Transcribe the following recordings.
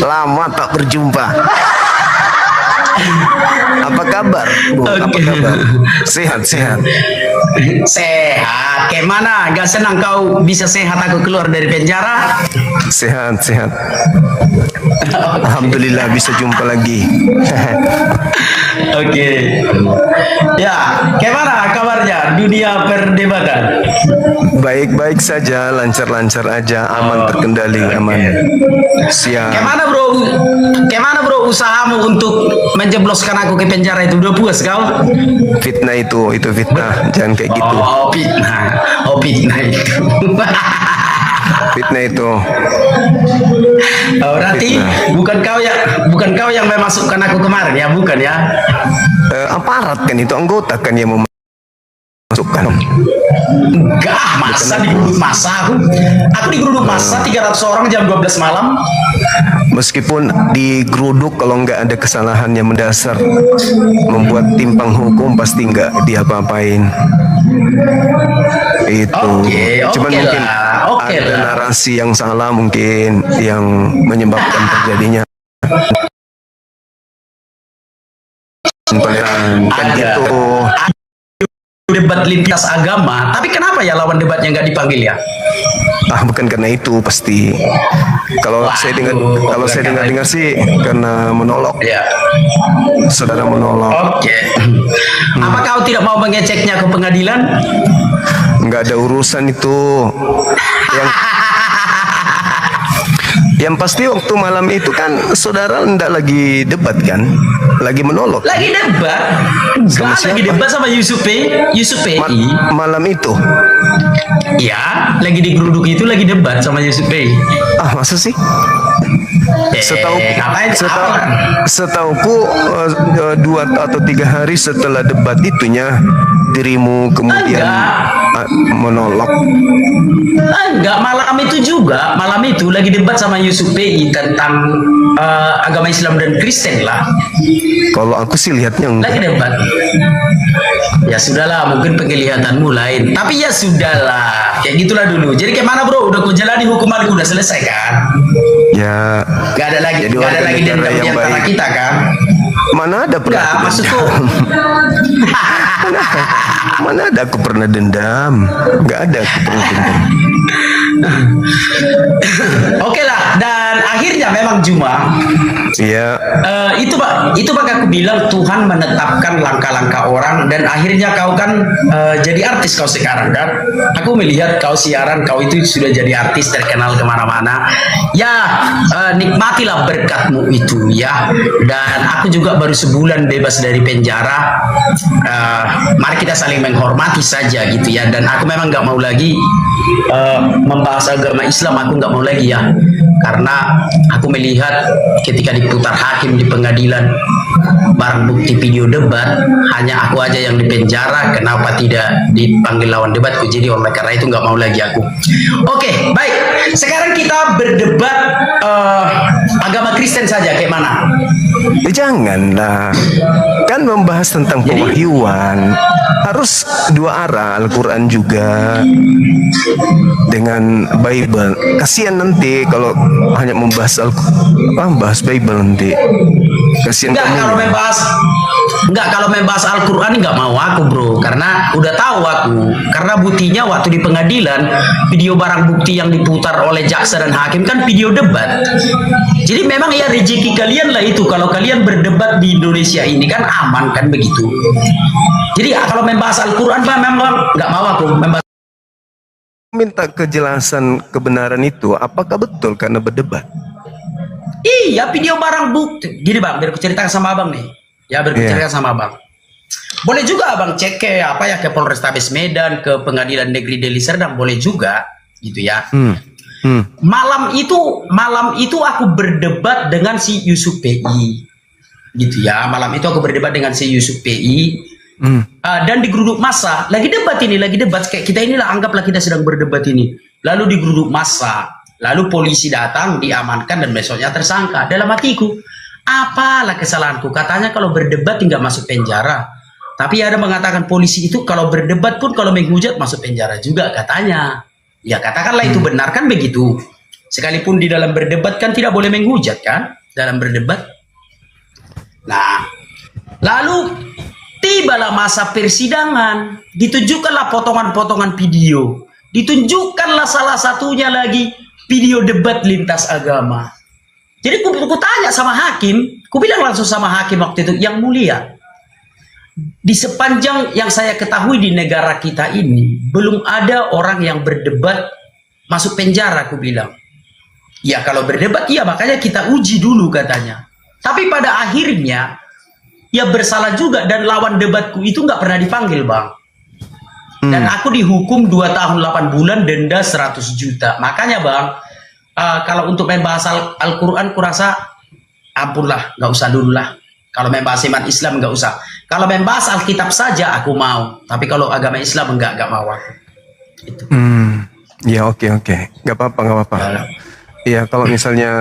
Lama tak berjumpa. Apa kabar, Bu? Apa kabar? Sehat. Sehat. Gimana? Gak senang kau bisa sehat aku keluar dari penjara? Sehat. Alhamdulillah bisa jumpa lagi. Oke. Ya, gimana kabarnya dunia perdebatan? Baik-baik saja, lancar-lancar aja, aman, terkendali, aman. Siap. Gimana bro usahamu untuk menjebloskan aku ke penjara itu? Udah puas kau? Fitnah itu fitnah. Jangan kayak gitu. Oh fitnah itu. Fitnah itu. Oh, berarti bukan kau yang memasukkan aku kemarin ya, bukan ya? Aparat kan itu, anggota kan yang memasukkan. Enggak, masa digeruduk masa aku digeruduk masa 300 orang jam 12 malam. Meskipun digeruduk, kalau nggak ada kesalahan yang mendasar membuat timpang hukum, pasti nggak diapa-apain. Itu. Cuman mungkin ada narasi yang salah mungkin yang menyebabkan terjadinya kan gitu. Debat lintas agama, tapi kenapa ya lawan debatnya nggak dipanggil ya? Bukan karena itu pasti. Kalau saya dengar sih karena menolak. Ya. Saudara menolak. Oke. Apa kau tidak mau mengeceknya ke pengadilan? Nggak ada urusan itu. Yang pasti waktu malam itu kan saudara ndak lagi debat kan? Lagi menolak. Lagi debat? Enggak, lagi debat sama Yusuf PI. Malam itu? Ya, lagi digeruduk itu lagi debat sama Yusuf PI. Masa sih? Setauku 2 atau 3 hari setelah debat itunya dirimu kemudian menolak. Enggak, malam itu lagi debat sama Yusuf PI tentang agama Islam dan Kristen lah. Kalau aku sih lihatnya enggak. Lagi debat. Ya sudahlah, mungkin penglihatanmu lain. Tapi ya sudahlah, kayak gitulah dulu. Jadi kayak mana bro? Udah kau jalani hukumanku, udah selesai kan? Ya. Gak ada lagi dendam di antara kita kan? Mana ada pernah dendam? Maksudku. Mana ada aku pernah dendam? Gak ada aku pernah dendam. Oke lah, dan akhirnya memang Juma. Iya. Itu Pak aku bilang Tuhan menetapkan langkah-langkah orang, dan akhirnya kau kan jadi artis kau sekarang kan. Aku melihat kau siaran, kau itu sudah jadi artis terkenal kemana-mana. Ya, nikmatilah berkatmu itu ya. Dan aku juga baru sebulan bebas dari penjara. Mari kita saling menghormati saja gitu ya. Dan aku memang nggak mau lagi membahas agama Islam, aku nggak mau lagi ya, karena aku melihat ketika diputar hakim di pengadilan barang bukti video debat, hanya aku aja yang dipenjara, kenapa tidak dipanggil lawan debatku? Jadi oleh karena itu nggak mau lagi aku. Oke, baik, sekarang kita berdebat agama Kristen saja, kayak mana? Janganlah, kan membahas tentang pewahyuan harus 2 arah, Al-Quran juga dengan Bible. Kasihan nanti kalau hanya membahas bahas Bible nanti. Kasihan kamu. Kalau membahas Al-Quran nggak mau aku bro, karena udah tahu aku. Karena buktinya waktu di pengadilan, video barang bukti yang diputar oleh jaksa dan hakim kan video debat. Jadi memang ya rezeki kalian lah itu, kalau kalian berdebat di Indonesia ini kan aman kan begitu. Jadi kalau membahas Al-Quran memang nggak mau aku membahas. Minta kejelasan kebenaran itu, apakah betul karena berdebat? Iya, video barang bukti. Gini bang, biar aku ceritakan sama abang nih. Ya, biar aku ceritakan sama abang. Boleh juga abang cek ke ke Polrestabes Medan, ke Pengadilan Negeri Deli Serdang, boleh juga, gitu ya. Malam itu aku berdebat dengan si Yusuf PI, gitu ya. Malam itu aku berdebat dengan si Yusuf PI. Dan digeruduk massa, lagi debat kayak kita inilah, anggaplah kita sedang berdebat ini, lalu digeruduk massa, lalu polisi datang, diamankan, dan besoknya tersangka. Dalam hatiku, apalah kesalahanku? Katanya kalau berdebat tidak masuk penjara, tapi ada mengatakan polisi itu kalau berdebat pun kalau menghujat masuk penjara juga katanya. Ya katakanlah itu benar kan begitu. Sekalipun di dalam berdebat kan tidak boleh menghujat kan, dalam berdebat. Nah, lalu tibalah masa persidangan, ditunjukkanlah potongan-potongan video, ditunjukkanlah salah satunya lagi video debat lintas agama. Jadi ku tanya sama hakim, ku bilang langsung sama hakim waktu itu, yang mulia, di sepanjang yang saya ketahui di negara kita ini, belum ada orang yang berdebat masuk penjara, aku bilang. Ya kalau berdebat, iya makanya kita uji dulu katanya. Tapi pada akhirnya, ya bersalah juga, dan lawan debatku itu nggak pernah dipanggil, Bang. Dan aku dihukum 2 tahun 8 bulan, denda 100 juta. Makanya Bang, kalau untuk membahas Al-Quran, kurasa ampunlah, nggak usah dulu lah. Kalau membahas iman Islam nggak usah. Kalau membahas Alkitab saja aku mau. Tapi kalau agama Islam nggak mau aku. Itu. Ya oke. Nggak apa-apa. Ya kalau misalnya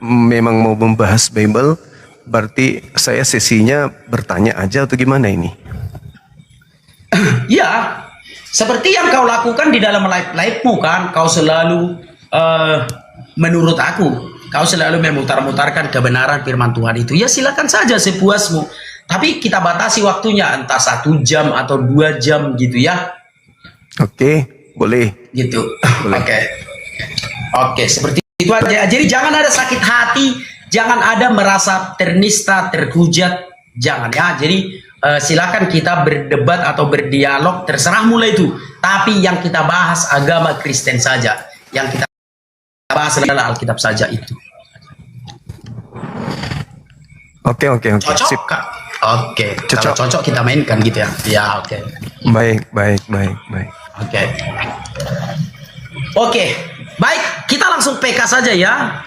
memang mau membahas Bible, berarti saya sesinya bertanya aja atau gimana ini? Ya, seperti yang kau lakukan di dalam live-mu kan, kau selalu menurut aku, kau selalu memutar-mutarkan kebenaran firman Tuhan itu. Ya silakan saja sepuasmu. Tapi kita batasi waktunya, entah 1 jam atau 2 jam gitu ya. Oke, boleh. Gitu. Boleh. Oke, seperti itu aja. Jadi jangan ada sakit hati, jangan ada merasa ternista, terhujat, jangan ya. Jadi silakan kita berdebat atau berdialog, terserah mulai itu. Tapi yang kita bahas agama Kristen saja. Yang kita bahas adalah Alkitab saja itu. Oke. Cocok, Sip. Kak? Oke. Kalau cocok kita mainkan gitu ya. Ya, oke. Baik. Oke. Baik, kita langsung PK saja ya.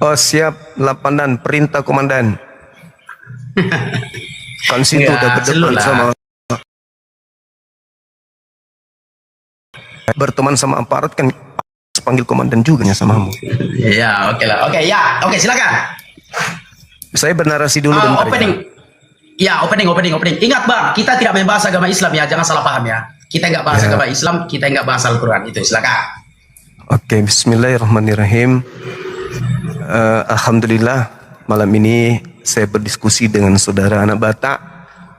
Oh siap, Lapandan, perintah komandan. Kan situ Ya, udah berdebat sama, berteman sama aparat kan, panggil komandan juga ya samamu. Ya, oke lah. Oke, ya. Oke, silakan. Saya bernarasi dulu bentar. Opening. Ya, opening. Ingat Bang, kita tidak membahas agama Islam ya, jangan salah paham ya. Kita nggak bahas agama Islam, kita nggak bahas Al-Quran. Itu, silakan. Oke, bismillahirrahmanirrahim. Alhamdulillah, malam ini saya berdiskusi dengan saudara anak Batak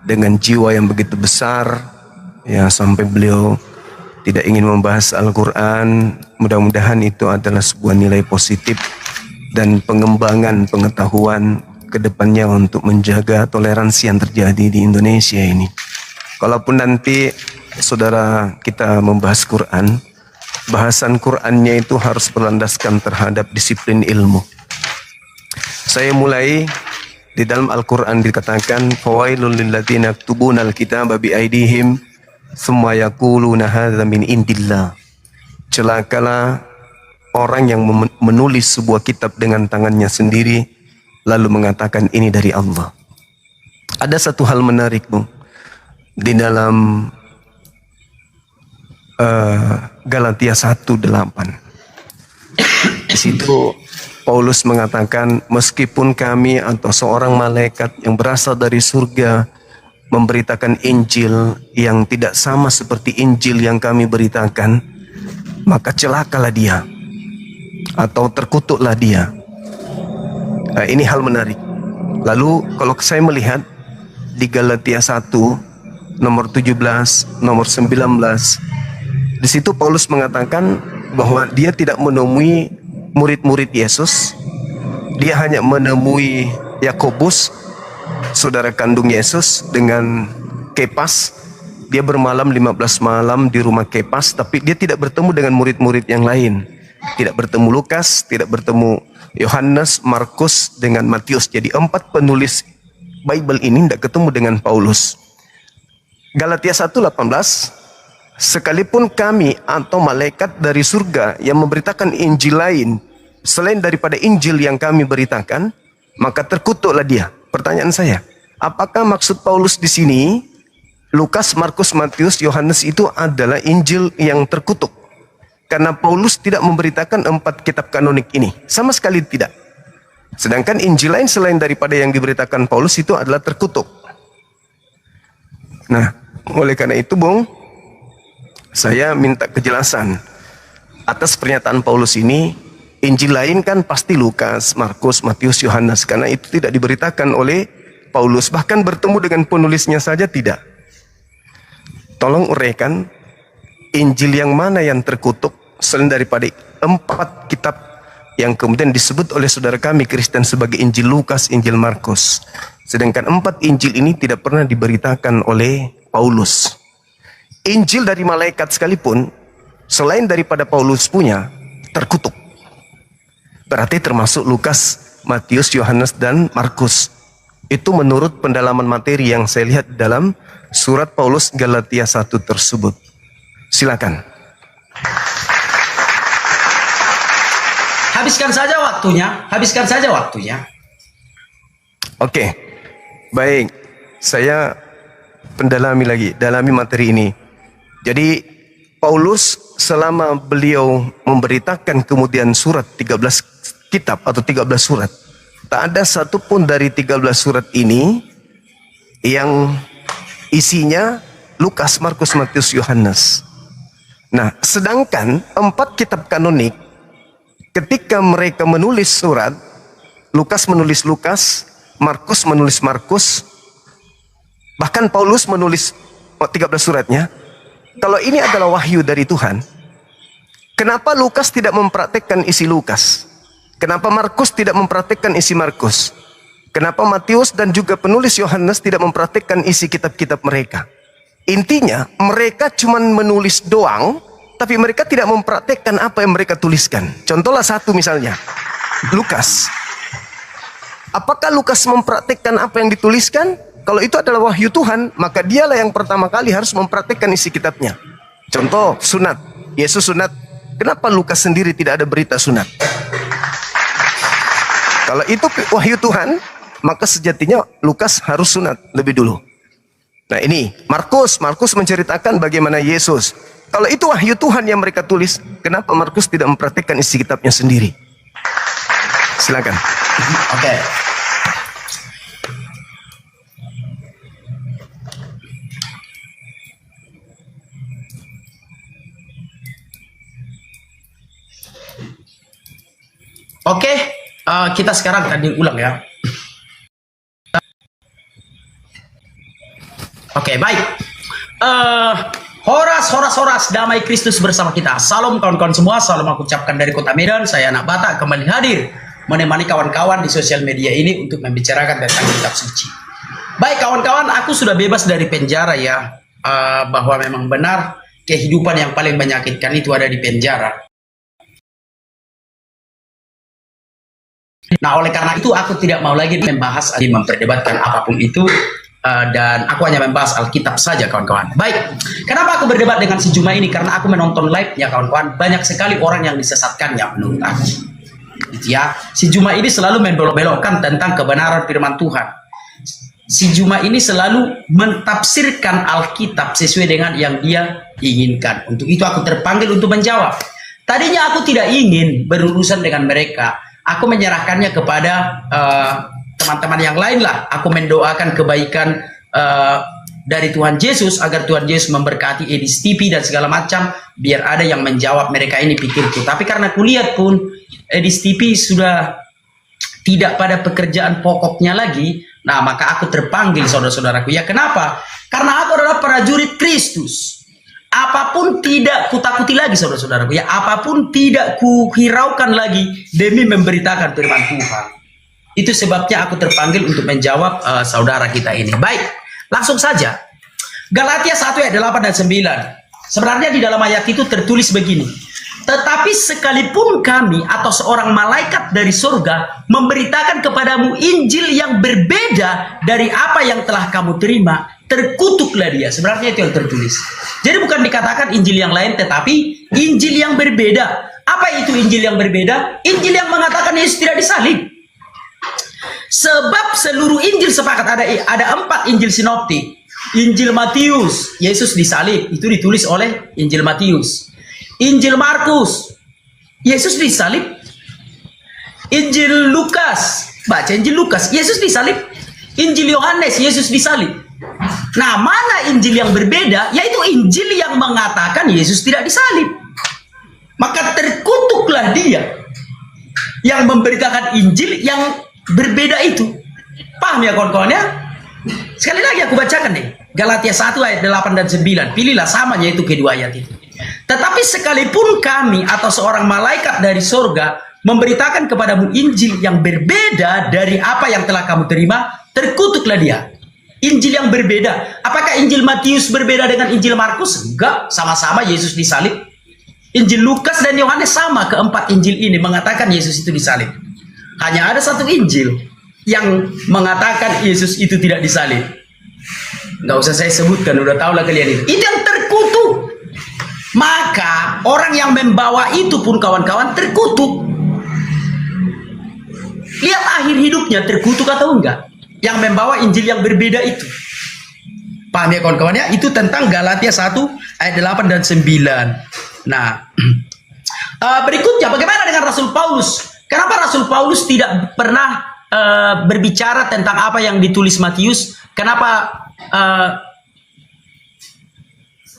dengan jiwa yang begitu besar, ya sampai beliau tidak ingin membahas Al-Quran. Mudah-mudahan itu adalah sebuah nilai positif dan pengembangan pengetahuan ke depannya untuk menjaga toleransi yang terjadi di Indonesia ini. Kalaupun nanti saudara kita membahas Quran, bahasan Qurannya itu harus berlandaskan terhadap disiplin ilmu. Saya mulai di dalam Al-Quran dikatakan, fawailul lilladzina yaktubuna al-kitaba biaidihim tsumma yaquluna hadza min indillah. Celakalah orang yang menulis sebuah kitab dengan tangannya sendiri lalu mengatakan ini dari Allah. Ada satu hal menarik, Bung, di dalam Galatia 1:8. Di situ Paulus mengatakan, meskipun kami atau seorang malaikat yang berasal dari surga memberitakan Injil yang tidak sama seperti Injil yang kami beritakan, maka celakalah dia atau terkutuklah dia. Nah, ini hal menarik. Lalu kalau saya melihat di Galatia 1 nomor 17, nomor 19, di situ Paulus mengatakan bahwa dia tidak menemui murid-murid Yesus. Dia hanya menemui Yakobus, saudara kandung Yesus, dengan Kepas. Dia bermalam 15 malam di rumah Kepas, tapi dia tidak bertemu dengan murid-murid yang lain. Tidak bertemu Lukas, tidak bertemu Yohanes, Markus, dengan Matius. Jadi 4 penulis Bible ini tidak ketemu dengan Paulus. Galatia 1:18, sekalipun kami atau malaikat dari surga yang memberitakan Injil lain selain daripada Injil yang kami beritakan, maka terkutuklah dia. Pertanyaan saya, apakah maksud Paulus di sini Lukas, Markus, Matius, Yohanes itu adalah Injil yang terkutuk? Karena Paulus tidak memberitakan 4 kitab kanonik ini, sama sekali tidak. Sedangkan Injil lain selain daripada yang diberitakan Paulus itu adalah terkutuk. Nah, oleh karena itu, Bung, saya minta kejelasan atas pernyataan Paulus ini. Injil lain kan pasti Lukas, Markus, Matius, Yohanes, karena itu tidak diberitakan oleh Paulus. Bahkan bertemu dengan penulisnya saja tidak. Tolong uraikan, Injil yang mana yang terkutuk selain daripada 4 kitab yang kemudian disebut oleh saudara kami Kristen sebagai Injil Lukas, Injil Markus. Sedangkan 4 Injil ini tidak pernah diberitakan oleh Paulus. Injil dari malaikat sekalipun, selain daripada Paulus punya, terkutuk. Berarti termasuk Lukas, Matius, Yohanes, dan Markus. Itu menurut pendalaman materi yang saya lihat dalam surat Paulus Galatia 1 tersebut. Silakan. Habiskan saja waktunya, habiskan saja waktunya. Oke, baik. Saya pendalami lagi, dalami materi ini. Jadi Paulus selama beliau memberitakan kemudian surat 13 kitab atau 13 surat, tak ada satupun dari 13 surat ini yang isinya Lukas, Markus, Matius, Yohanes. Nah, sedangkan 4 kitab kanonik, ketika mereka menulis surat, Lukas menulis Lukas, Markus menulis Markus, bahkan Paulus menulis 13 suratnya. Kalau ini adalah wahyu dari Tuhan, kenapa Lukas tidak mempraktekkan isi Lukas? Kenapa Markus tidak mempraktekkan isi Markus? Kenapa Matius dan juga penulis Yohanes tidak mempraktekkan isi kitab-kitab mereka? Intinya, mereka cuma menulis doang, tapi mereka tidak mempraktekkan apa yang mereka tuliskan. Contohlah satu misalnya, Lukas. Apakah Lukas mempraktekkan apa yang dituliskan? Kalau itu adalah wahyu Tuhan, maka dialah yang pertama kali harus mempraktekkan isi kitabnya. Contoh, sunat. Yesus sunat. Kenapa Lukas sendiri tidak ada berita sunat? Kalau itu wahyu Tuhan, maka sejatinya Lukas harus sunat lebih dulu. Nah ini, Markus menceritakan bagaimana Yesus. Kalau itu wahyu Tuhan yang mereka tulis, kenapa Markus tidak mempraktekkan isi kitabnya sendiri? Silakan. Oke. Oke, kita sekarang tanding ulang ya. Oke, baik. Horas, damai Kristus bersama kita. Salam kawan-kawan semua, salam aku ucapkan dari kota Medan. Saya anak Batak kembali hadir menemani kawan-kawan di sosial media ini untuk membicarakan tentang kitab suci. Baik kawan-kawan, aku sudah bebas dari penjara ya. Bahwa memang benar kehidupan yang paling menyakitkan itu ada di penjara. Nah oleh karena itu aku tidak mau lagi membahas, memperdebatkan apapun itu. Dan aku hanya membahas Alkitab saja kawan-kawan. Baik, kenapa aku berdebat dengan si Juma ini? Karena aku menonton live-nya kawan-kawan. Banyak sekali orang yang disesatkannya menurut aku. Gitu ya. Si Juma ini selalu membelok-belokkan tentang kebenaran firman Tuhan. Si Juma ini selalu mentafsirkan Alkitab sesuai dengan yang dia inginkan. Untuk itu aku terpanggil untuk menjawab. Tadinya aku tidak ingin berurusan dengan mereka. Aku menyerahkannya kepada teman-teman yang lain lah. Aku mendoakan kebaikan dari Tuhan Yesus, agar Tuhan Yesus memberkati Edis TV dan segala macam, biar ada yang menjawab mereka ini pikirku. Tapi karena kulihat pun Edis TV sudah tidak pada pekerjaan pokoknya lagi, nah maka aku terpanggil saudara-saudaraku. Ya kenapa? Karena aku adalah prajurit Kristus. Apapun tidak kutakuti lagi saudara-saudaraku. Ya apapun tidak kuhiraukan lagi demi memberitakan firman Tuhan. Itu sebabnya aku terpanggil untuk menjawab saudara kita ini. Baik, langsung saja. Galatia 1 ayat 8 dan 9. Sebenarnya di dalam ayat itu tertulis begini. Tetapi sekalipun kami atau seorang malaikat dari surga memberitakan kepadamu Injil yang berbeda dari apa yang telah kamu terima, terkutuklah dia. Sebenarnya itu yang tertulis. Jadi bukan dikatakan Injil yang lain, tetapi Injil yang berbeda. Apa itu Injil yang berbeda? Injil yang mengatakan Yesus tidak disalib. Sebab seluruh Injil sepakat ada 4 Injil sinoptik. Injil Matius, Yesus disalib, itu ditulis oleh Injil Matius. Injil Markus, Yesus disalib. Injil Lukas, baca Injil Lukas, Yesus disalib. Injil Yohanes, Yesus disalib. Nah, mana Injil yang berbeda? Yaitu Injil yang mengatakan Yesus tidak disalib. Maka terkutuklah dia. yang memberitakan Injil yang berbeda itu. Paham ya kawan-kawan ya? Sekali lagi aku bacakan nih. Galatia 1 ayat 8 dan 9. Pilihlah sama, yaitu kedua ayat itu. Tetapi sekalipun kami atau seorang malaikat dari surga memberitakan kepadamu Injil yang berbeda dari apa yang telah kamu terima, terkutuklah dia. Injil yang berbeda. Apakah Injil Matius berbeda dengan Injil Markus? Enggak, sama-sama Yesus disalib. Injil Lukas dan Yohanes sama, keempat Injil ini mengatakan Yesus itu disalib. Hanya ada satu Injil yang mengatakan Yesus itu tidak disalib. Nggak usah saya sebutkan, udah tahu lah kalian itu. Itu yang terkutuk. Maka orang yang membawa itu pun kawan-kawan terkutuk. Lihat akhir hidupnya terkutuk atau enggak. Yang membawa Injil yang berbeda itu. Paham ya kawan-kawan ya? Itu tentang Galatia 1 ayat 8 dan 9. Nah, berikutnya bagaimana dengan Rasul Paulus? Kenapa Rasul Paulus tidak pernah berbicara tentang apa yang ditulis Matius? Kenapa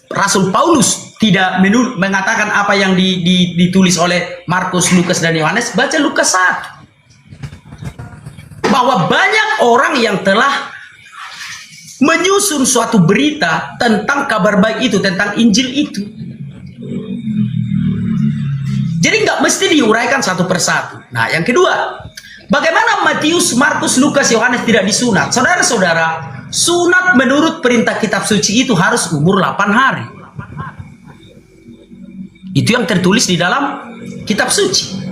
Rasul Paulus tidak mengatakan apa yang ditulis oleh Markus, Lukas, dan Yohanes? Baca Lukas 1. Bahwa banyak orang yang telah menyusun suatu berita tentang kabar baik itu, tentang Injil itu. Jadi nggak mesti diuraikan satu persatu. Nah, yang kedua, bagaimana Matius, Markus, Lukas, Yohanes tidak disunat? Saudara-saudara, sunat menurut perintah kitab suci itu harus umur 8 hari. Itu yang tertulis di dalam kitab suci.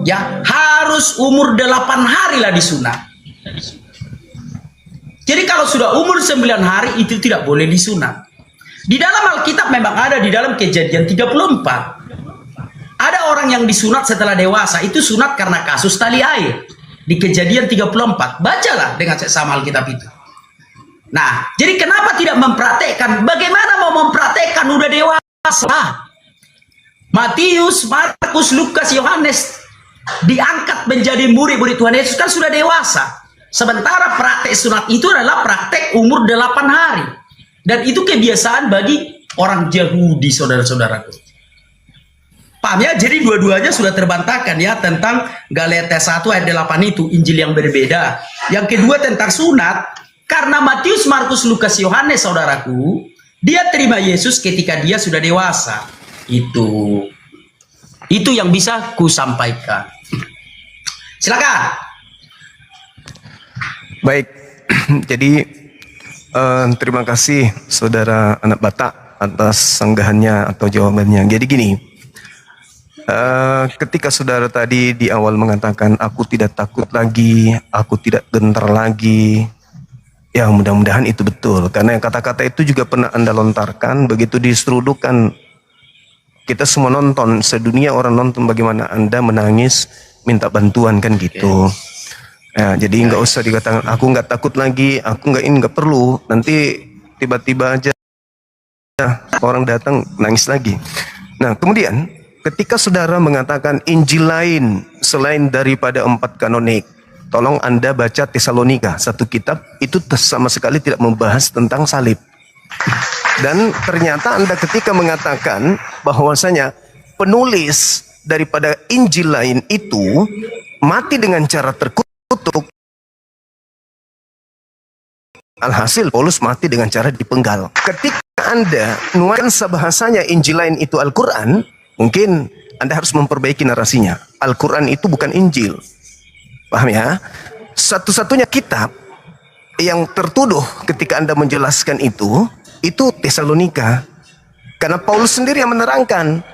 Ya, harus umur 8 hari lah disunat. Jadi kalau sudah umur 9 hari itu tidak boleh disunat. Di dalam Alkitab memang ada di dalam Kejadian 34. Ada orang yang disunat setelah dewasa, itu sunat karena kasus tali air. Di Kejadian 34. Bacalah dengan seksama Alkitab itu. Nah, jadi kenapa tidak mempraktekkan? Bagaimana mau mempraktekkan udah dewasa? Matius, Markus, Lukas, Yohanes diangkat menjadi murid-murid Tuhan Yesus kan sudah dewasa. Sementara praktek sunat itu adalah praktek umur 8 hari. Dan itu kebiasaan bagi orang Yahudi, saudara-saudaraku. Paham ya? Jadi dua-duanya sudah terbantahkan ya tentang Galatia 1 ayat 8 itu, Injil yang berbeda. Yang kedua tentang sunat, karena Matius, Markus, Lukas, Yohanes, saudaraku, dia terima Yesus ketika dia sudah dewasa. Itu yang bisa ku sampaikan. Silakan. Baik, jadi terima kasih Saudara Anak Batak atas sanggahannya atau jawabannya. Jadi gini, ketika saudara tadi di awal mengatakan aku tidak takut lagi, aku tidak gentar lagi, ya mudah-mudahan itu betul. Karena kata-kata itu juga pernah Anda lontarkan, begitu diserudukan. Kita semua nonton, sedunia orang nonton bagaimana Anda menangis, minta bantuan kan gitu. Ya, jadi nggak usah dikatakan aku nggak takut lagi, aku nggak perlu. Nanti tiba-tiba aja orang datang nangis lagi. Nah kemudian ketika saudara mengatakan Injil lain selain daripada 4 kanonik, tolong Anda baca Tesalonika, satu kitab itu sama sekali tidak membahas tentang salib. Dan ternyata Anda ketika mengatakan bahwasanya penulis daripada Injil lain itu mati dengan cara terkutuk, alhasil Paulus mati dengan cara dipenggal. Ketika Anda nuansa bahasanya Injil lain itu Al-Quran, mungkin Anda harus memperbaiki narasinya. Al-Quran itu bukan Injil. Paham ya? Satu-satunya kitab yang tertuduh ketika Anda menjelaskan itu Tesalonika. Karena Paulus sendiri yang menerangkan,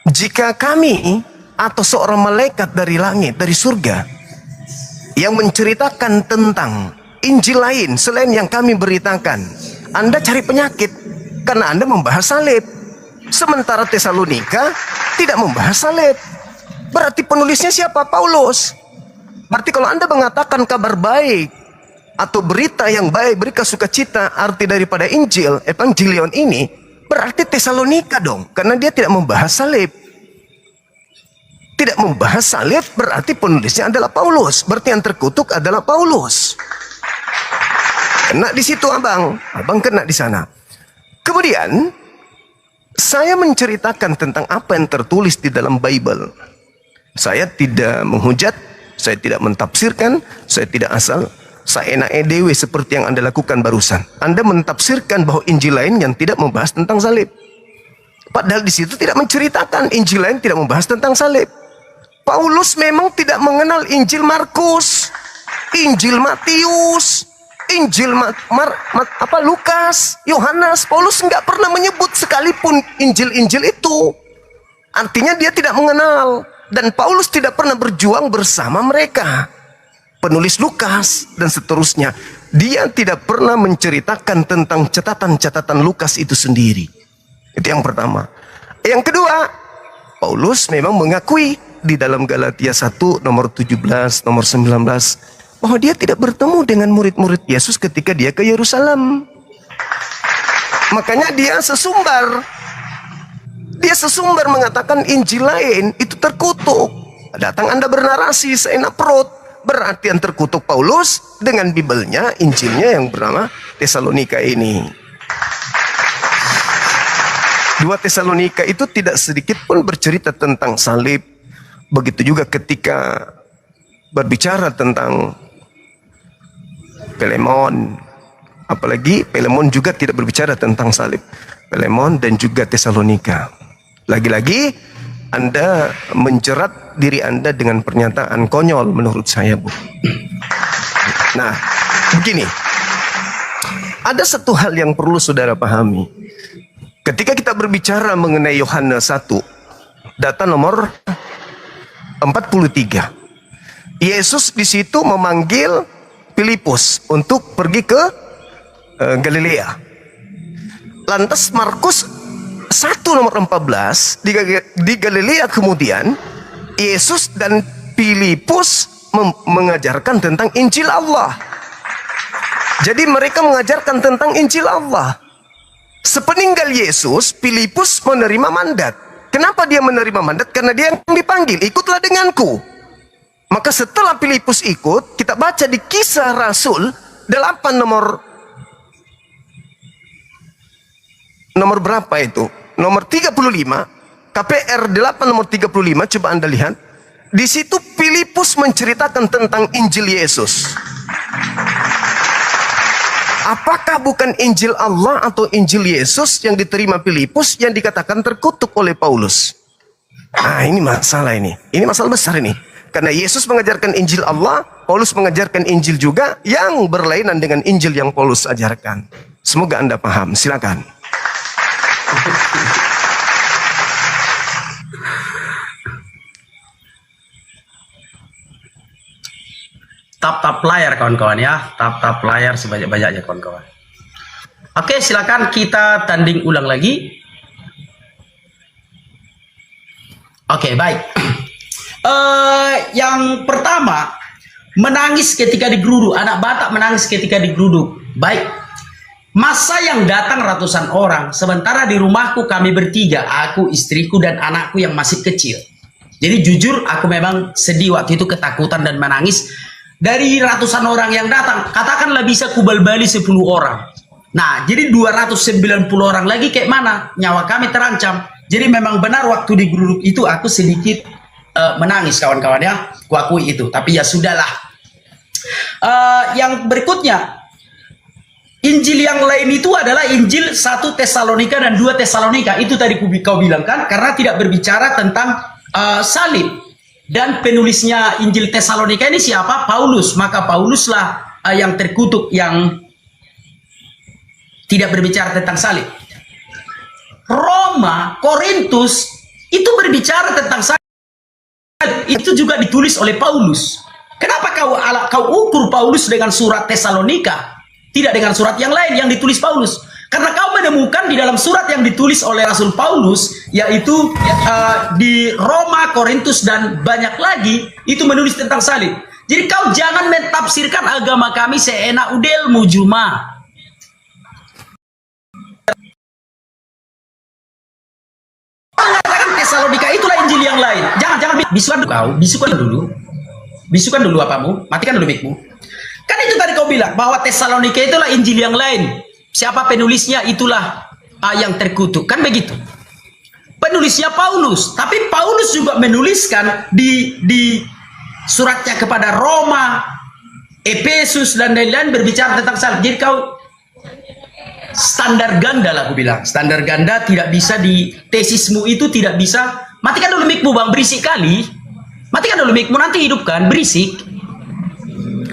jika kami atau seorang malaikat dari langit, dari surga, yang menceritakan tentang Injil lain selain yang kami beritakan, Anda cari penyakit karena Anda membahas salib. Sementara Tesalonika tidak membahas salib. Berarti penulisnya siapa? Paulus. Berarti kalau Anda mengatakan kabar baik atau berita yang baik, berita sukacita, arti daripada Injil, Evangelion ini, berarti Tesalonika dong, karena dia tidak membahas salib. Tidak membahas salib berarti penulisnya adalah Paulus. Berarti yang terkutuk adalah Paulus. Kena di situ abang kena di sana. Kemudian saya menceritakan tentang apa yang tertulis di dalam Bible. Saya tidak menghujat, saya tidak mentafsirkan, saya tidak asal seenak dewe seperti yang Anda lakukan barusan. Anda mentafsirkan bahwa Injil lain yang tidak membahas tentang salib. Padahal di situ tidak menceritakan Injil lain tidak membahas tentang salib. Paulus memang tidak mengenal Injil Markus, Injil Matius, Injil Lukas, Yohanes. Paulus nggak pernah menyebut sekalipun Injil-Injil itu. Artinya dia tidak mengenal. Dan Paulus tidak pernah berjuang bersama mereka. Penulis Lukas dan seterusnya. Dia tidak pernah menceritakan tentang catatan-catatan Lukas itu sendiri. Itu yang pertama. Yang kedua, Paulus memang mengakui di dalam Galatia 1 nomor 17, nomor 19 bahwa dia tidak bertemu dengan murid-murid Yesus ketika dia ke Yerusalem. Makanya dia sesumbar. Dia sesumbar mengatakan Injil lain itu terkutuk. Datang Anda bernarasi seenak perut. Berarti yang terkutuk Paulus dengan Bibelnya, Injilnya yang bernama Tesalonika ini. 2 Tesalonika itu tidak sedikit pun bercerita tentang salib. Begitu juga ketika berbicara tentang Filemon. Apalagi Filemon juga tidak berbicara tentang salib. Filemon dan juga Tesalonika. Lagi-lagi Anda menjerat diri Anda dengan pernyataan konyol menurut saya, Bu. Nah, begini. Ada satu hal yang perlu saudara pahami. Ketika kita berbicara mengenai Yohanes 1, data nomor 43. Yesus di situ memanggil Filipus untuk pergi ke Galilea. Lantas Markus 1 nomor 14 di Galilea kemudian Yesus dan Filipus mengajarkan tentang Injil Allah. Jadi mereka mengajarkan tentang Injil Allah. Sepeninggal Yesus, Filipus menerima mandat. Kenapa dia menerima mandat? Karena dia yang dipanggil, ikutlah denganku. Maka setelah Filipus ikut, kita baca di Kisah Rasul 8 nomor berapa itu? Nomor 35, KPR 8 nomor 35, coba Anda lihat. Di situ Filipus menceritakan tentang Injil Yesus. Apakah bukan Injil Allah atau Injil Yesus yang diterima Filipus yang dikatakan terkutuk oleh Paulus? Nah, ini masalah ini. Ini masalah besar ini. Karena Yesus mengajarkan Injil Allah, Paulus mengajarkan Injil juga yang berlainan dengan Injil yang Paulus ajarkan. Semoga Anda paham. Silakan. Tap-tap layar kawan-kawan ya. Tap-tap layar sebanyak-banyaknya kawan-kawan. Oke, silakan kita tanding ulang lagi. Oke, baik. Yang pertama, menangis ketika digeruduk. Anak Batak menangis ketika digeruduk. Baik. Masa yang datang ratusan orang, sementara di rumahku kami bertiga, aku, istriku, dan anakku yang masih kecil. Jadi jujur, aku memang sedih waktu itu, ketakutan dan menangis. Dari ratusan orang yang datang, katakanlah bisa kubal-bali 10 orang. Nah, jadi 290 orang lagi kayak mana? Nyawa kami terancam. Jadi memang benar waktu digeruduk itu aku sedikit menangis kawan-kawan ya. Kuakui itu, tapi ya sudahlah. Yang berikutnya, Injil yang lain itu adalah Injil 1 Tesalonika dan 2 Tesalonika. Itu tadi kau bilang kan, karena tidak berbicara tentang salib. Dan penulisnya Injil Tesalonika ini siapa? Paulus. Maka Pauluslah yang terkutuk, yang tidak berbicara tentang salib. Roma, Korintus itu berbicara tentang salib. Itu juga ditulis oleh Paulus. Kenapa kau ukur Paulus dengan surat Tesalonika, tidak dengan surat yang lain yang ditulis Paulus? Karena kau menemukan di dalam surat yang ditulis oleh Rasul Paulus, yaitu di Roma, Korintus, dan banyak lagi, itu menulis tentang salib. Jadi kau jangan mentafsirkan agama kami seenak udelmu Juma. Mengatakan Tesalonika itulah Injil yang lain. Jangan bisukan dulu apamu, matikan dulu mikmu. Kan itu tadi kau bilang bahwa Tesalonika itulah Injil yang lain. Siapa penulisnya itulah yang terkutuk, kan begitu. penulisnya Paulus, tapi Paulus juga menuliskan di suratnya kepada Roma, Efesus dan lain-lain berbicara tentang salib. Jadi kau standar ganda lah, aku bilang standar ganda tidak bisa di tesismu itu tidak bisa. Matikan dulu mikmu bang, berisik kali. Matikan dulu mikmu, nanti hidupkan, berisik.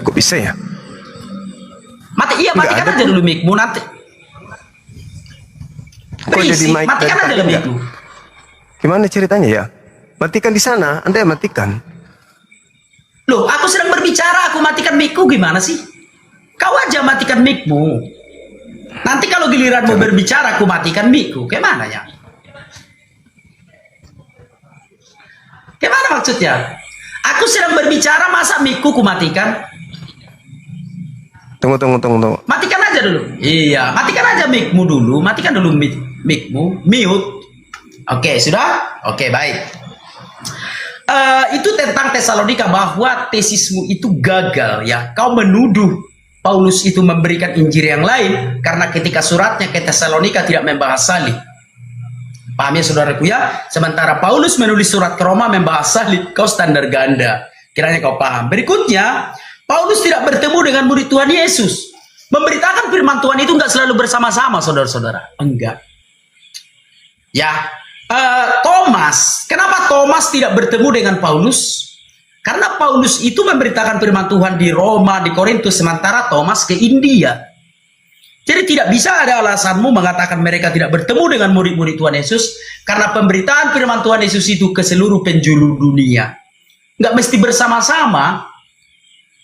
Kok bisa ya? Matikan aja dulu mikmu nanti. Kok jadi Berisik, mic matikan dari aja tadi dulu enggak? mikmu. Gimana ceritanya ya? Matikan di sana, Anda yang matikan. Loh, aku sedang berbicara, aku matikan mikku gimana sih? Kau aja matikan mikmu. Nanti kalau giliranmu berbicara, aku matikan mikku. Kayak mana ya? Kayak mana maksudnya? Aku sedang berbicara, masa mikku ku matikan? Tunggu. Matikan aja dulu. Iya, matikan aja mikmu dulu. Matikan dulu mikmu. Mute. Oke, sudah? Oke, baik. Itu tentang Tesalonika, bahwa tesismu itu gagal ya. Kau menuduh Paulus itu memberikan Injil yang lain karena ketika suratnya ke Tesalonika tidak membahas salib. Paham ya saudaraku ya? Sementara Paulus menulis surat ke Roma membahas salib, kau standar ganda. Kiranya kau paham. Berikutnya, Paulus tidak bertemu dengan murid Tuhan Yesus. Memberitakan firman Tuhan itu enggak selalu bersama-sama, saudara-saudara. Enggak. Ya, Thomas. Kenapa Thomas tidak bertemu dengan Paulus? Karena Paulus itu memberitakan firman Tuhan di Roma, di Korintus, sementara Thomas ke India. Jadi tidak bisa ada alasanmu mengatakan mereka tidak bertemu dengan murid-murid Tuhan Yesus, karena pemberitaan firman Tuhan Yesus itu ke seluruh penjuru dunia. Nggak mesti bersama-sama.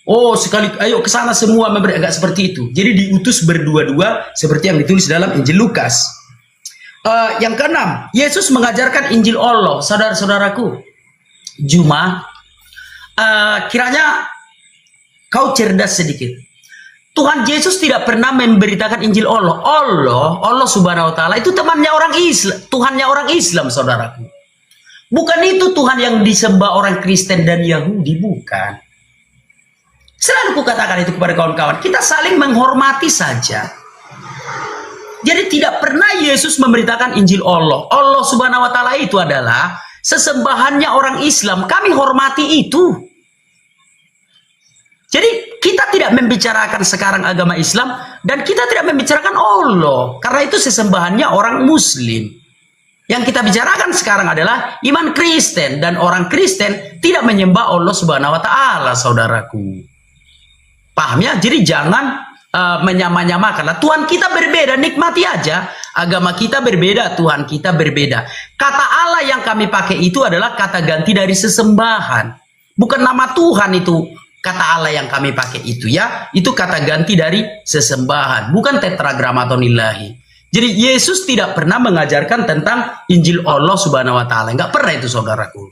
Oh, sekali ayo ke sana semua, nggak seperti itu. Jadi diutus berdua-dua seperti yang ditulis dalam Injil Lukas. Yang keenam, Yesus mengajarkan Injil Allah, saudara-saudaraku. Cuma kiranya kau cerdas sedikit. Tuhan Yesus tidak pernah memberitakan Injil Allah. Allah Subhanahu wa taala itu temannya orang Islam, Tuhannya orang Islam, saudaraku. Bukan itu Tuhan yang disembah orang Kristen dan Yahudi, bukan. Selalu kukatakan itu kepada kawan-kawan, kita saling menghormati saja. Jadi tidak pernah Yesus memberitakan Injil Allah. Allah Subhanahu wa taala itu adalah sesembahannya orang Islam. Kami hormati itu. Jadi kita tidak membicarakan sekarang agama Islam dan kita tidak membicarakan Allah. Karena itu sesembahannya orang Muslim. Yang kita bicarakan sekarang adalah iman Kristen, dan orang Kristen tidak menyembah Allah Subhanahu wa taala, saudaraku. Paham ya? Jadi jangan menyamanyamakan. Tuhan kita berbeda, nikmati aja. Agama kita berbeda, Tuhan kita berbeda. Kata Allah yang kami pakai itu adalah kata ganti dari sesembahan. Bukan nama Tuhan itu. Kata Allah yang kami pakai itu ya, itu kata ganti dari sesembahan, bukan tetragramatonillahi. Jadi Yesus tidak pernah mengajarkan tentang Injil Allah Subhanahu wa taala. Enggak pernah itu, saudaraku.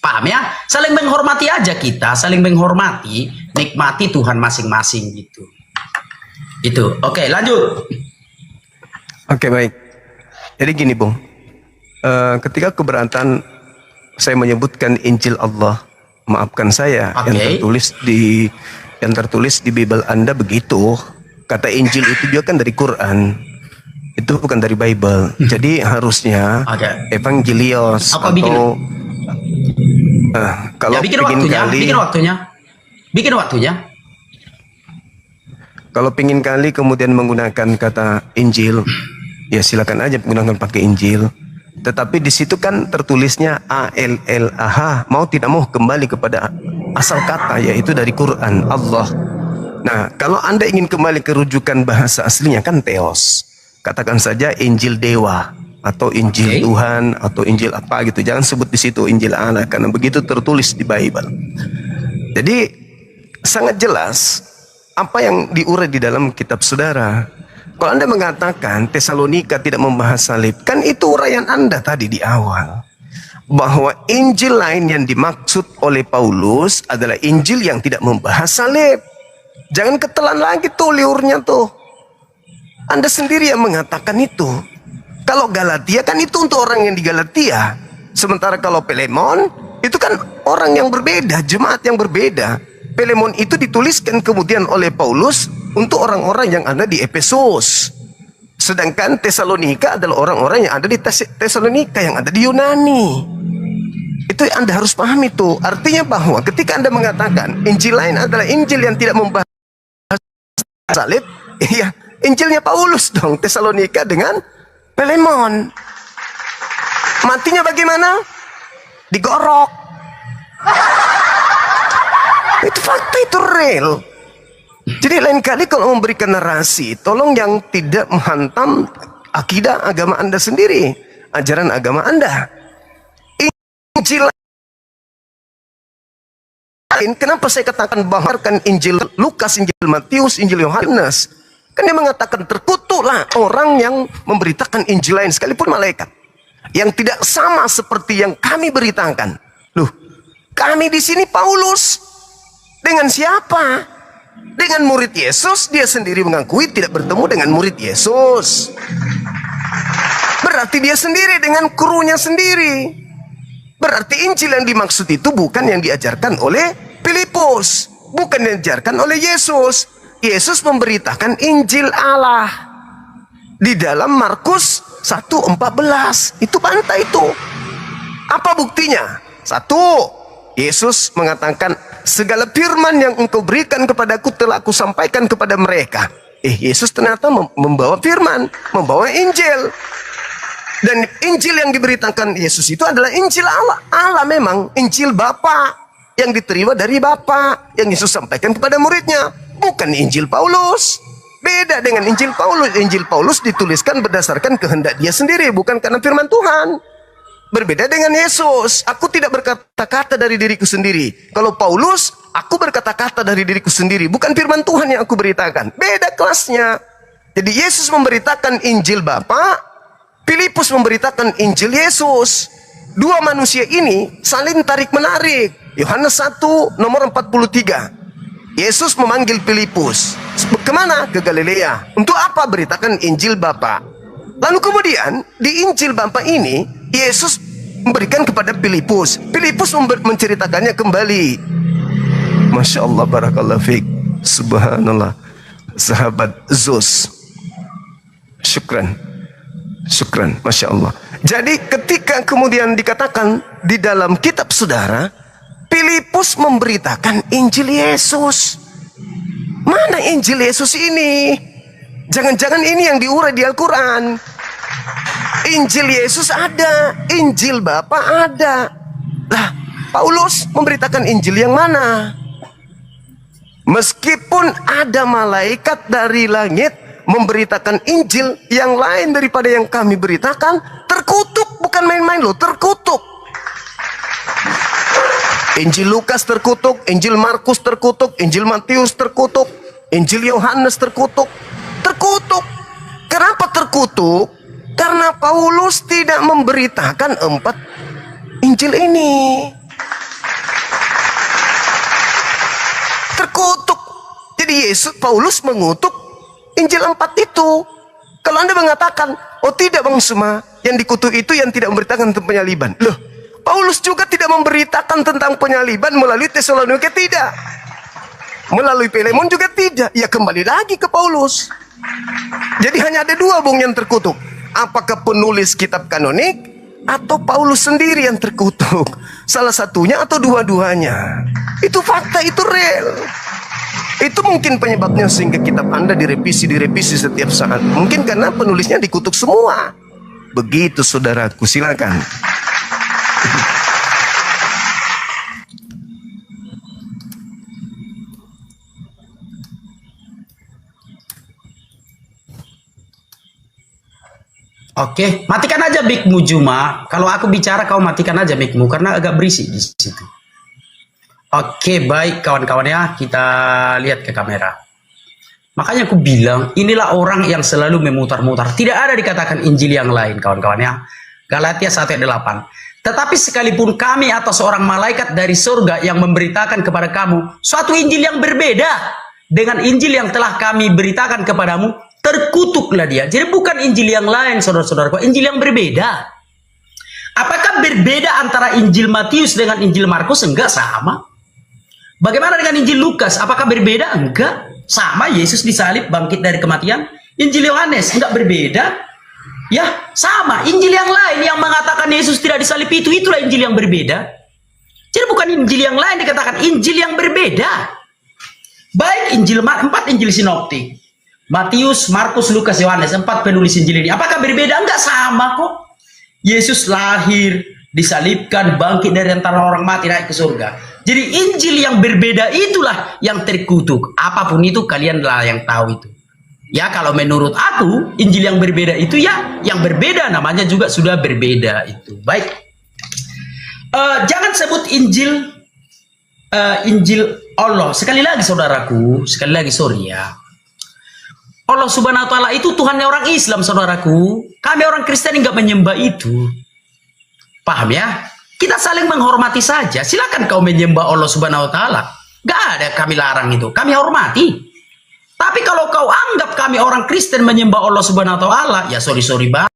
Paham ya? Saling menghormati aja kita, saling menghormati, nikmati Tuhan masing-masing gitu. Itu. Oke, lanjut. Oke, baik. Jadi gini, Bung. Ketika keberatan saya menyebutkan Injil Allah, maafkan saya, yang tertulis di Bible Anda begitu. Kata Injil itu juga kan dari Quran. Itu bukan dari Bible. Jadi harusnya Evangelios Apa atau kalau ya, bikin waktunya. Kalau pingin kali kemudian menggunakan kata Injil, ya silakan aja menggunakan pakai Injil. Tetapi di situ kan tertulisnya ALLAH, mau tidak mau kembali kepada asal kata, yaitu dari Quran, Allah. Nah, kalau Anda ingin kembali ke rujukan bahasa aslinya kan Theos. Katakan saja Injil Dewa atau Injil Tuhan atau Injil apa gitu. Jangan sebut di situ Injil Allah, karena begitu tertulis di Bible. Jadi sangat jelas apa yang diurai di dalam kitab saudara. Kalau Anda mengatakan Tesalonika tidak membahas salib, kan itu uraian Anda tadi di awal. Bahwa Injil lain yang dimaksud oleh Paulus adalah Injil yang tidak membahas salib. Jangan ketelan lagi tuh liurnya tuh. Anda sendiri yang mengatakan itu. Kalau Galatia kan itu untuk orang yang di Galatia. Sementara kalau Filemon itu kan orang yang berbeda, jemaat yang berbeda. Filemon itu dituliskan kemudian oleh Paulus untuk orang-orang yang ada di Efesus. Sedangkan Tesalonika adalah orang-orang yang ada di Tesalonika, yang ada di Yunani. Itu Anda harus paham itu. Artinya bahwa ketika Anda mengatakan Injil lain adalah Injil yang tidak membahas salib, ya Injilnya Paulus dong, Tesalonika dengan Filemon. Matinya bagaimana? Digorok. Itu fakta, itu real. Jadi lain kali kalau memberikan narasi, tolong yang tidak menghantam akidah agama Anda sendiri, ajaran agama Anda. Injil lain, kenapa saya katakan bahwa Injil Lukas, Injil Matius, Injil Yohanes? Kan dia mengatakan terkutuklah orang yang memberitakan Injil lain, sekalipun malaikat, yang tidak sama seperti yang kami beritakan. Loh, kami di sini Paulus dengan siapa? Dengan murid Yesus. Dia sendiri mengakui tidak bertemu dengan murid Yesus. Berarti dia sendiri dengan krunya sendiri. Berarti Injil yang dimaksud itu bukan yang diajarkan oleh Filipus, bukan yang diajarkan oleh Yesus. Yesus memberitakan Injil Allah di dalam Markus 1:14. Itu bantah itu. Apa buktinya? Satu, Yesus mengatakan, segala firman yang engkau berikan kepadaku telah aku sampaikan kepada mereka. Yesus ternyata membawa firman, membawa Injil. Dan Injil yang diberitakan Yesus itu adalah Injil Allah. Allah memang Injil Bapa yang diterima dari Bapa, yang Yesus sampaikan kepada muridnya. Bukan Injil Paulus. Beda dengan Injil Paulus. Injil Paulus dituliskan berdasarkan kehendak dia sendiri, bukan karena firman Tuhan. Berbeda dengan Yesus. Aku tidak berkata-kata dari diriku sendiri. Kalau Paulus, aku berkata-kata dari diriku sendiri, bukan firman Tuhan yang aku beritakan. Beda kelasnya. Jadi Yesus memberitakan Injil Bapa, Filipus memberitakan Injil Yesus. Dua manusia ini saling tarik-menarik. Yohanes 1 nomor 43. Yesus memanggil Filipus. Kemana? Ke Galilea. Untuk apa? Beritakan Injil Bapa. Lalu kemudian di Injil Bapa ini Yesus memberikan kepada Filipus. Filipus menceritakannya kembali. Masya Allah, barakallahu fiik. Subhanallah. Sahabat Zos. Syukran. Syukran, Masya Allah. Jadi ketika kemudian dikatakan di dalam kitab saudara, Filipus memberitakan Injil Yesus. Mana Injil Yesus ini? Jangan-jangan ini yang diurai di Al-Quran. Injil Yesus ada, Injil Bapa ada. Lah, Paulus memberitakan Injil yang mana? Meskipun ada malaikat dari langit memberitakan Injil yang lain daripada yang kami beritakan, terkutuk. Bukan main-main loh, terkutuk. Injil Lukas terkutuk, Injil Markus terkutuk, Injil Matius terkutuk, Injil Yohanes terkutuk. Terkutuk. Kenapa terkutuk? Karena Paulus tidak memberitakan 4 Injil ini. Terkutuk. Jadi Paulus mengutuk Injil 4 itu. Kalau Anda mengatakan, oh tidak Bang Suma, yang dikutuk itu yang tidak memberitakan tentang penyaliban. Loh, Paulus juga tidak memberitakan tentang penyaliban melalui Tesalonika, tidak. Melalui Filemon juga tidak. Ya kembali lagi ke Paulus. Jadi hanya ada 2 Bung yang terkutuk. Apakah penulis kitab kanonik atau Paulus sendiri yang terkutuk? Salah satunya atau dua-duanya. Itu fakta, itu real. Itu mungkin penyebabnya sehingga kitab Anda direvisi setiap saat. Mungkin karena penulisnya dikutuk semua. Begitu saudaraku, silakan. Oke, matikan aja mic-mu Juma. Kalau aku bicara kau matikan aja mic-mu karena agak berisik di situ. Oke, baik kawan-kawannya, kita lihat ke kamera. Makanya aku bilang, inilah orang yang selalu memutar-mutar. Tidak ada dikatakan Injil yang lain, kawan-kawannya. Galatia 1:8. Tetapi sekalipun kami atau seorang malaikat dari surga yang memberitakan kepada kamu suatu Injil yang berbeda dengan Injil yang telah kami beritakan kepadamu, terkutuklah dia. Jadi bukan Injil yang lain, saudara-saudaraku, Injil yang berbeda. Apakah berbeda antara Injil Matius dengan Injil Markus? Enggak, sama. Bagaimana dengan Injil Lukas? Apakah berbeda? Enggak. Sama, Yesus disalib, bangkit dari kematian. Injil Yohanes enggak berbeda. Ya, sama. Injil yang lain yang mengatakan Yesus tidak disalib itulah Injil yang berbeda. Jadi bukan Injil yang lain dikatakan, Injil yang berbeda. Baik Injil 4 Injil sinoptik. Matius, Markus, Lukas, Yohanes, 4 penulis Injil ini. Apakah berbeda? Enggak, sama kok. Yesus lahir, disalibkan, bangkit dari antara orang mati, naik ke surga. Jadi Injil yang berbeda itulah yang terkutuk. Apapun itu kalianlah yang tahu itu. Ya, kalau menurut aku Injil yang berbeda itu ya yang berbeda, namanya juga sudah berbeda itu. Baik. Jangan sebut Injil Injil Allah. Sekali lagi saudaraku, sekali lagi sorry ya. Allah Subhanahu wa taala itu Tuhannya orang Islam, saudaraku. Kami orang Kristen enggak menyembah itu. Paham ya? Kita saling menghormati saja. Silakan kau menyembah Allah Subhanahu wa taala. Enggak ada kami larang itu. Kami hormati. Tapi kalau kau anggap kami orang Kristen menyembah Allah Subhanahu wa taala, ya sorry banget.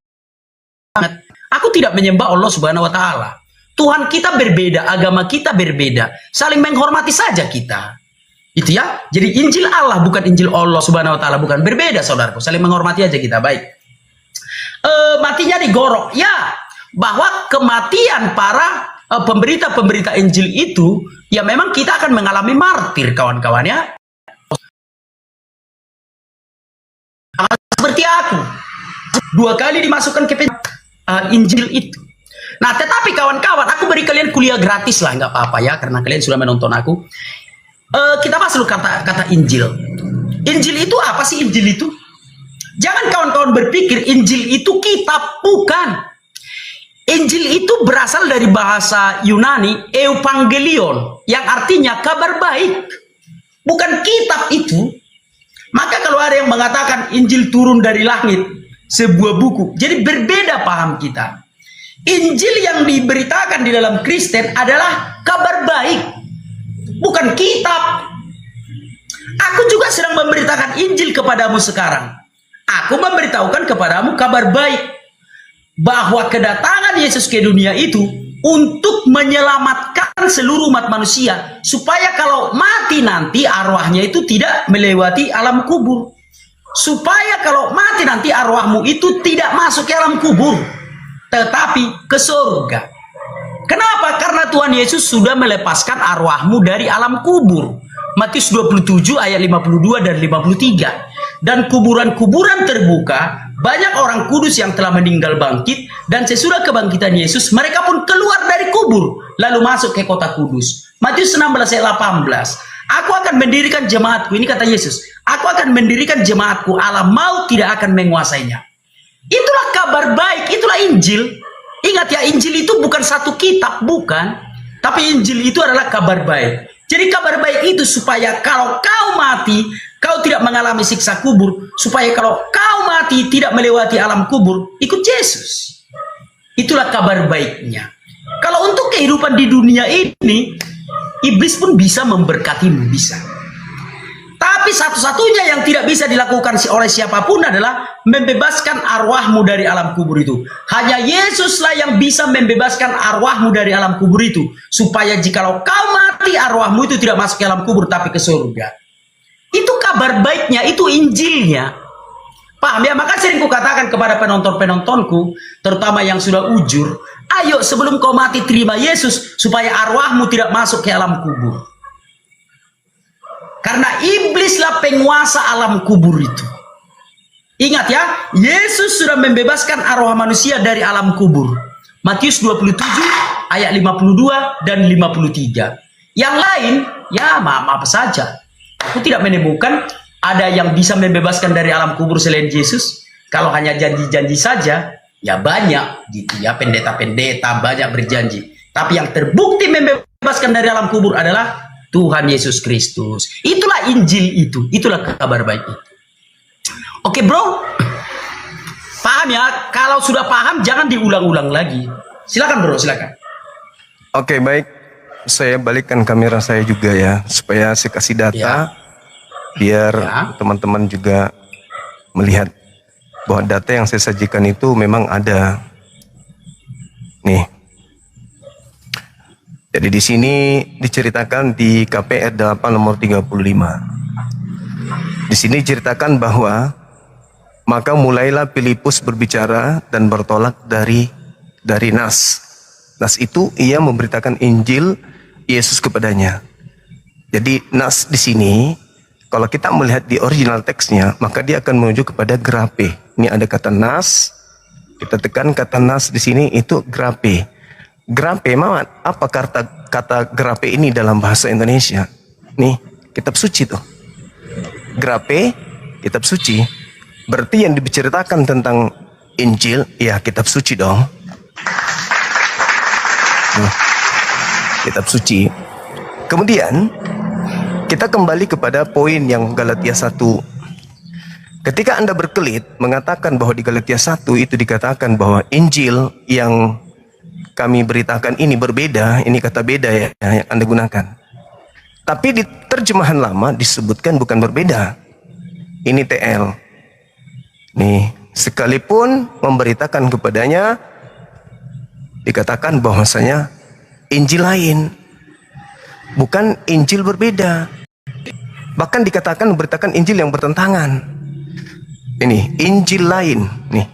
Aku tidak menyembah Allah Subhanahu wa taala. Tuhan kita berbeda, agama kita berbeda. Saling menghormati saja kita. Itu ya. Jadi Injil Allah bukan Injil Allah Subhanahu wa taala, bukan, berbeda saudaraku. Saling menghormati aja kita. Baik. Matinya digorok. Ya, bahwa kematian para pemberita-pemberita Injil itu ya memang kita akan mengalami martir, kawan-kawannya. Seperti aku 2 kali dimasukkan ke Injil itu. Nah, tetapi kawan-kawan, aku beri kalian kuliah gratis lah, nggak apa-apa ya, karena kalian sudah menonton aku. Kita bahas dulu kata Injil. Injil itu apa sih Injil itu? Jangan kawan-kawan berpikir Injil itu kitab, bukan. Injil itu berasal dari bahasa Yunani Evangelion, yang artinya kabar baik. Bukan kitab itu. Maka kalau ada yang mengatakan Injil turun dari langit, sebuah buku, jadi berbeda paham kita. Injil yang diberitakan di dalam Kristen adalah kabar baik, bukan kitab. Aku juga sedang memberitakan Injil kepadamu sekarang. Aku memberitahukan kepadamu kabar baik, bahwa kedatangan Yesus ke dunia itu untuk menyelamatkan seluruh umat manusia, supaya kalau mati nanti arwahnya itu tidak melewati alam kubur, supaya kalau mati nanti arwahmu itu tidak masuk ke alam kubur, tetapi ke surga. Kenapa? Karena Tuhan Yesus sudah melepaskan arwahmu dari alam kubur. Matius 27 ayat 52 dan 53. Dan kuburan-kuburan terbuka, banyak orang kudus yang telah meninggal bangkit, dan sesudah kebangkitan Yesus, mereka pun keluar dari kubur, lalu masuk ke kota kudus. Matius 16 ayat 18. Aku akan mendirikan jemaatku, ini kata Yesus, aku akan mendirikan jemaatku, alam maut tidak akan menguasainya. Itulah kabar baik, itulah Injil. Ingat ya, Injil itu bukan satu kitab, bukan. Tapi Injil itu adalah kabar baik. Jadi kabar baik itu supaya kalau kau mati, kau tidak mengalami siksa kubur. Supaya kalau kau mati tidak melewati alam kubur, ikut Yesus. Itulah kabar baiknya. Kalau untuk kehidupan di dunia ini, iblis pun bisa memberkatimu, bisa. Tapi satu-satunya yang tidak bisa dilakukan oleh siapapun adalah membebaskan arwahmu dari alam kubur itu. Hanya Yesuslah yang bisa membebaskan arwahmu dari alam kubur itu. Supaya jikalau kau mati, arwahmu itu tidak masuk ke alam kubur, tapi ke surga. Itu kabar baiknya, itu Injilnya. Paham ya? Maka sering kukatakan kepada penonton-penontonku, terutama yang sudah ujur, ayo sebelum kau mati terima Yesus, supaya arwahmu tidak masuk ke alam kubur. Karena iblislah penguasa alam kubur itu. Ingat ya, Yesus sudah membebaskan arwah manusia dari alam kubur. Matius 27 ayat 52 dan 53. Yang lain, ya maaf saja. Aku tidak menemukan ada yang bisa membebaskan dari alam kubur selain Yesus. Kalau hanya janji-janji saja, ya banyak gitu ya, pendeta-pendeta banyak berjanji. Tapi yang terbukti membebaskan dari alam kubur adalah Tuhan Yesus Kristus. Itulah Injil itu, itulah kabar baik itu. Oke bro, paham ya? Kalau sudah paham jangan diulang-ulang lagi. Silakan bro, silakan. Oke, baik. Saya balikkan kamera saya juga ya, supaya saya kasih data Ya. biar Ya. teman-teman juga melihat bahwa data yang saya sajikan itu memang ada. Nih. Jadi di sini diceritakan di KPR 8 nomor 35. Di sini diceritakan bahwa Maka mulailah Filipus berbicara dan bertolak dari nas. Nas itu ia memberitakan Injil Yesus kepadanya. Jadi nas di sini, kalau kita melihat di original teksnya, maka dia akan menuju kepada grape. Ini ada kata nas, kita tekan kata nas di sini itu grape. Grape, apa kata grape ini dalam bahasa Indonesia? Nih, kitab suci tuh. Grape, kitab suci. Berarti yang diceritakan tentang Injil, ya kitab suci dong. Kitab suci. Kemudian kita kembali kepada poin yang Galatia 1. Ketika Anda berkelit mengatakan bahwa di Galatia 1 itu dikatakan bahwa Injil yang kami beritakan ini berbeda, ini kata beda ya yang Anda gunakan. Tapi di terjemahan lama disebutkan bukan berbeda. Ini TL. Nih, sekalipun memberitakan kepadanya dikatakan bahwasanya Injil lain, bukan Injil berbeda. Bahkan dikatakan memberitakan Injil yang bertentangan. Ini Injil lain, nih.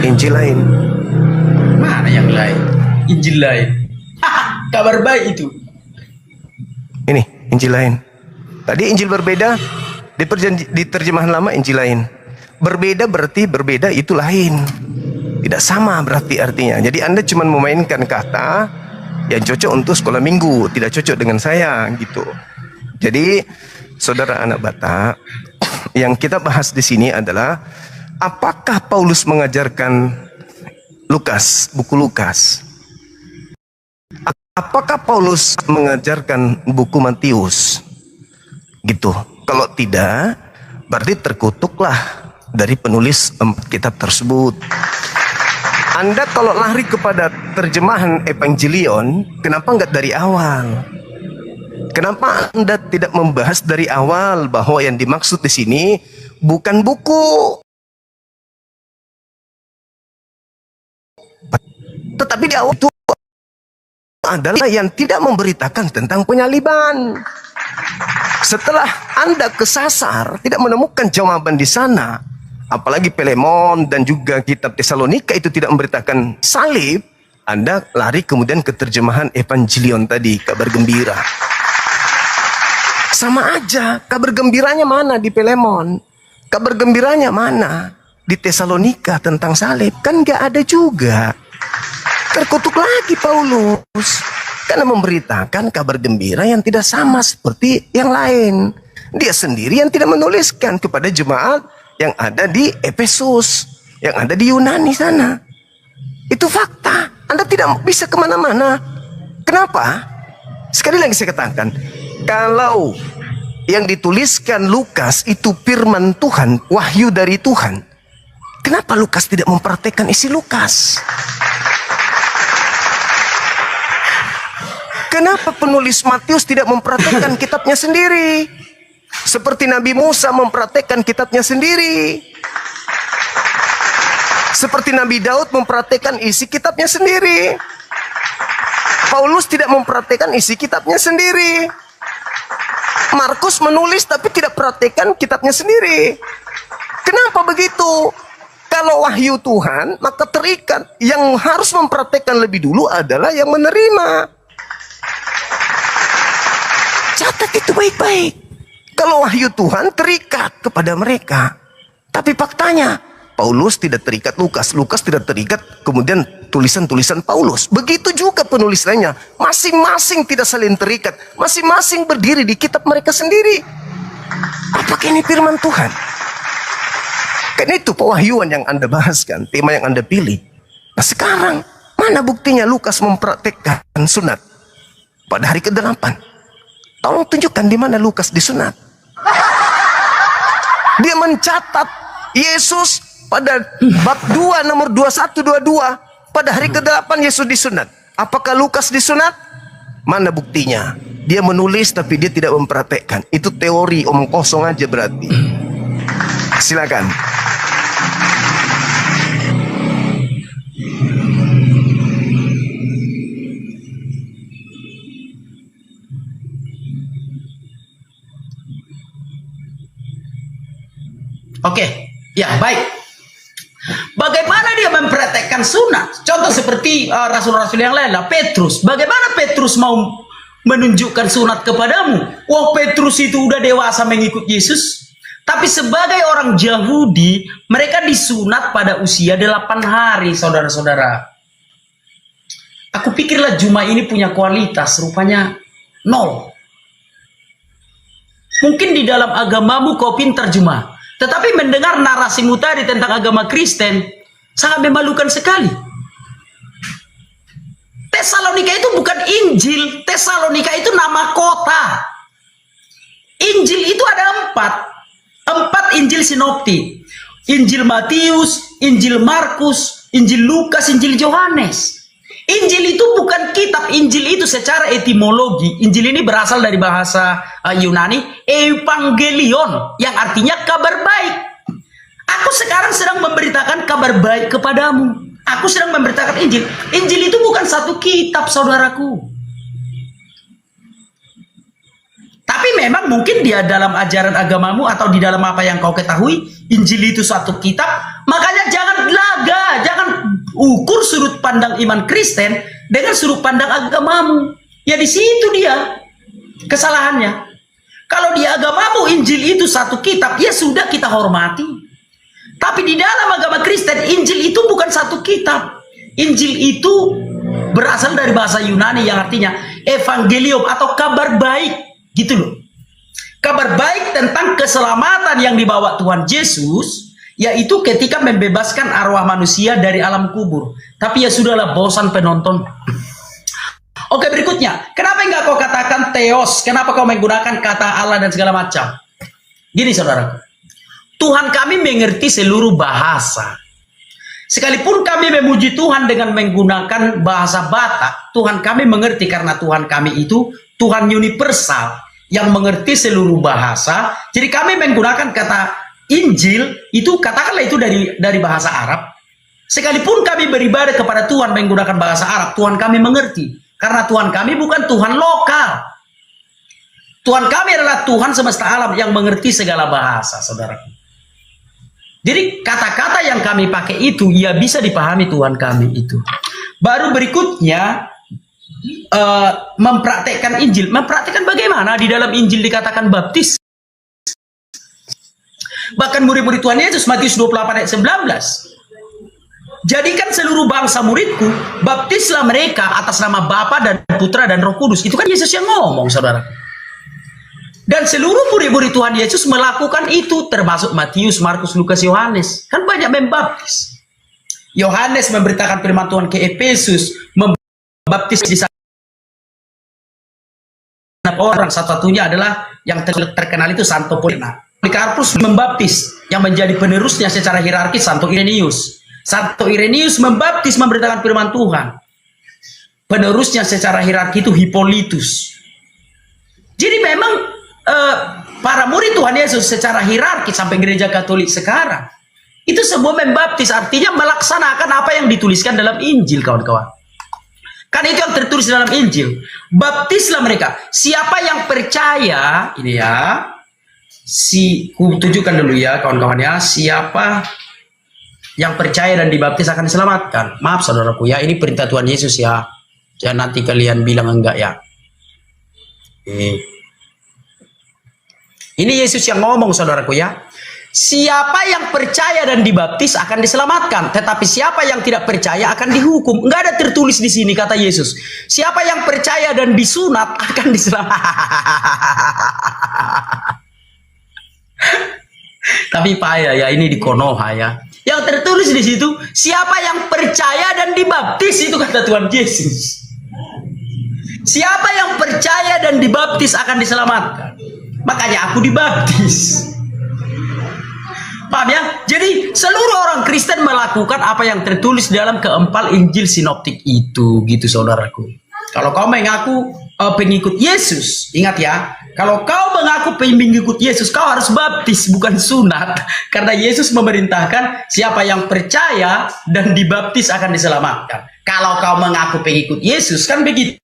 Injil lain. Mana yang lain? Injil lain. Kabar baik itu. Ini Injil lain. Tadi Injil berbeda, di terjemahan lama Injil lain. Berbeda berarti berbeda itu lain. Tidak sama berarti artinya. Jadi Anda cuma memainkan kata yang cocok untuk sekolah minggu, tidak cocok dengan saya gitu. Jadi saudara anak Batak, yang kita bahas di sini adalah apakah Paulus mengajarkan Lukas, buku Lukas? Apakah Paulus mengajarkan buku Matius? Gitu. Kalau tidak, berarti terkutuklah dari penulis kitab tersebut. Anda kalau lari kepada terjemahan Evangelion, kenapa enggak dari awal? Kenapa Anda tidak membahas dari awal bahwa yang dimaksud di sini bukan buku, tetapi di awal itu adalah yang tidak memberitakan tentang penyaliban. Setelah Anda kesasar, tidak menemukan jawaban di sana, apalagi Filemon dan juga kitab Tesalonika itu tidak memberitakan salib, Anda lari kemudian ke terjemahan Evangelion tadi, kabar gembira. Sama aja, kabar gembiranya mana di Filemon? Kabar gembiranya mana di Tesalonika tentang salib? Kan gak ada juga. Terkutuk lagi Paulus karena memberitakan kabar gembira yang tidak sama seperti yang lain. Dia sendiri yang tidak menuliskan kepada jemaat yang ada di Efesus, yang ada di Yunani sana. Itu fakta. Anda tidak bisa kemana-mana. Kenapa? Sekali lagi saya katakan, kalau yang dituliskan Lukas itu firman Tuhan, wahyu dari Tuhan, kenapa Lukas tidak mempraktekkan isi Lukas? Kenapa penulis Matius tidak mempraktekkan kitabnya sendiri? Seperti Nabi Musa mempraktekkan kitabnya sendiri. Seperti Nabi Daud mempraktekkan isi kitabnya sendiri. Paulus tidak mempraktekkan isi kitabnya sendiri. Markus menulis tapi tidak praktekkan kitabnya sendiri. Kenapa begitu? Kalau wahyu Tuhan, maka terikat. Yang harus mempraktekkan lebih dulu adalah yang menerima. Catat itu baik-baik. Kalau wahyu Tuhan terikat kepada mereka. Tapi faktanya, Paulus tidak terikat Lukas. Lukas tidak terikat kemudian tulisan-tulisan Paulus. Begitu juga penulis lainnya. Masing-masing tidak saling terikat. Masing-masing berdiri di kitab mereka sendiri. Apakah ini firman Tuhan? Kan itu pewahyuan yang Anda bahaskan. Tema yang Anda pilih. Nah sekarang, mana buktinya Lukas mempraktekkan sunat pada hari ke-8? Tolong tunjukkan di mana Lukas disunat. Dia mencatat Yesus pada bab 2 nomor 21 22 pada hari ke-8 Yesus disunat. Apakah Lukas disunat? Mana buktinya? Dia menulis tapi dia tidak mempraktekkan. Itu teori omong kosong aja berarti. Silakan. Oke, ya baik. Bagaimana dia mempraktekkan sunat? Contoh seperti rasul-rasul yang lain lah, Petrus. Bagaimana Petrus mau menunjukkan sunat kepadamu? Wah, Petrus itu udah dewasa mengikut Yesus. Tapi sebagai orang Yahudi, mereka disunat pada usia 8 hari, saudara-saudara. Aku pikirlah Juma ini punya kualitas, rupanya nol. Mungkin di dalam agamamu kau pintar Juma, tetapi mendengar narasimu tadi tentang agama Kristen, sangat memalukan sekali. Tesalonika itu bukan Injil, Tesalonika itu nama kota. Injil itu ada 4 Injil sinoptik. Injil Matius, Injil Markus, Injil Lukas, Injil Yohanes. Injil itu bukan kitab. Injil itu secara etimologi, Injil ini berasal dari bahasa Yunani, evangelion, yang artinya kabar baik. Aku sekarang sedang memberitakan kabar baik kepadamu. Aku sedang memberitakan Injil. Injil itu bukan satu kitab, saudaraku. Tapi memang mungkin dia dalam ajaran agamamu atau di dalam apa yang kau ketahui, Injil itu satu kitab. Makanya jangan laga, jangan ukur sudut pandang iman Kristen dengan sudut pandang agamamu. Ya di situ dia kesalahannya. Kalau di agamamu Injil itu satu kitab, ya sudah kita hormati. Tapi di dalam agama Kristen, Injil itu bukan satu kitab. Injil itu berasal dari bahasa Yunani yang artinya evangelium atau kabar baik. Gitu loh. Kabar baik tentang keselamatan yang dibawa Tuhan Yesus, yaitu ketika membebaskan arwah manusia dari alam kubur. Tapi ya sudahlah, bosan penonton. Oke, berikutnya. Kenapa enggak kau katakan theos? Kenapa kau menggunakan kata Allah dan segala macam? Gini saudara, Tuhan kami mengerti seluruh bahasa. Sekalipun kami memuji Tuhan dengan menggunakan bahasa Batak, Tuhan kami mengerti karena Tuhan kami itu Tuhan universal yang mengerti seluruh bahasa. Jadi kami menggunakan kata Injil itu, katakanlah itu dari bahasa Arab. Sekalipun kami beribadah kepada Tuhan menggunakan bahasa Arab, Tuhan kami mengerti karena Tuhan kami bukan Tuhan lokal. Tuhan kami adalah Tuhan semesta alam yang mengerti segala bahasa, saudaraku. Jadi kata-kata yang kami pakai itu ya bisa dipahami Tuhan kami itu. Baru berikutnya mempraktekkan Injil. Mempraktekkan bagaimana? Di dalam Injil dikatakan baptis. Bahkan murid-murid Tuhan Yesus, Matius 28 ayat 19. Jadikan seluruh bangsa muridku, baptislah mereka atas nama Bapa dan Putra dan Roh Kudus. Itu kan Yesus yang ngomong, saudara. Dan seluruh murid-murid Tuhan Yesus melakukan itu, termasuk Matius, Markus, Lukas, Yohanes. Kan banyak membaptis. Yohanes memberitakan firman Tuhan ke Efesus, membaptis di sana orang, satu-satunya adalah yang terkenal itu Santo Polikarpus. Polikarpus membaptis, yang menjadi penerusnya secara hierarkis Santo Irenaeus. Santo Irenaeus membaptis, memberitakan firman Tuhan. Penerusnya secara hierarki itu Hippolytus. Jadi memang para murid Tuhan Yesus secara hierarki sampai gereja Katolik sekarang itu semua membaptis, artinya melaksanakan apa yang dituliskan dalam Injil, kawan-kawan. Kan itu yang tertulis dalam Injil. Baptislah mereka. Siapa yang percaya, ini ya, tunjukkan dulu ya kawan-kawan ya, siapa yang percaya dan dibaptis akan diselamatkan. Maaf saudaraku ya, ini perintah Tuhan Yesus ya. Jangan nanti kalian bilang enggak ya. Ini Yesus yang ngomong, saudaraku ya. Siapa yang percaya dan dibaptis akan diselamatkan, tetapi siapa yang tidak percaya akan dihukum. Enggak ada tertulis di sini kata Yesus. Siapa yang percaya dan disunat akan diselamatkan. Tapi payah ya, ini di Konoha ya. Yang tertulis di situ, siapa yang percaya dan dibaptis, itu kata Tuhan Yesus. Siapa yang percaya dan dibaptis akan diselamatkan. Makanya aku dibaptis. Paham ya? Jadi seluruh orang Kristen melakukan apa yang tertulis dalam keempat Injil sinoptik itu, gitu saudaraku. Kalau kau mengaku pengikut Yesus, ingat ya, kalau kau mengaku pengikut Yesus, kau harus baptis, bukan sunat. Karena Yesus memerintahkan siapa yang percaya dan dibaptis akan diselamatkan. Kalau kau mengaku pengikut Yesus, kan begitu.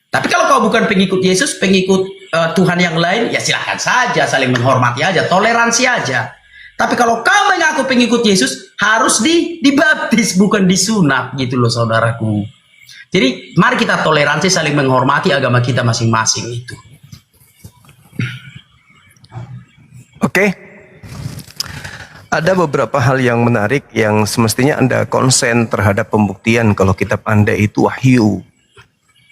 Tapi kalau kau bukan pengikut Yesus, pengikut Tuhan yang lain, ya silahkan saja, saling menghormati aja, toleransi aja. Tapi kalau kau mengaku pengikut Yesus, harus dibaptis, bukan disunat gitu loh saudaraku. Jadi mari kita toleransi, saling menghormati agama kita masing-masing itu. Oke. Ada beberapa hal yang menarik yang semestinya Anda konsen terhadap pembuktian kalau kitab Anda itu wahyu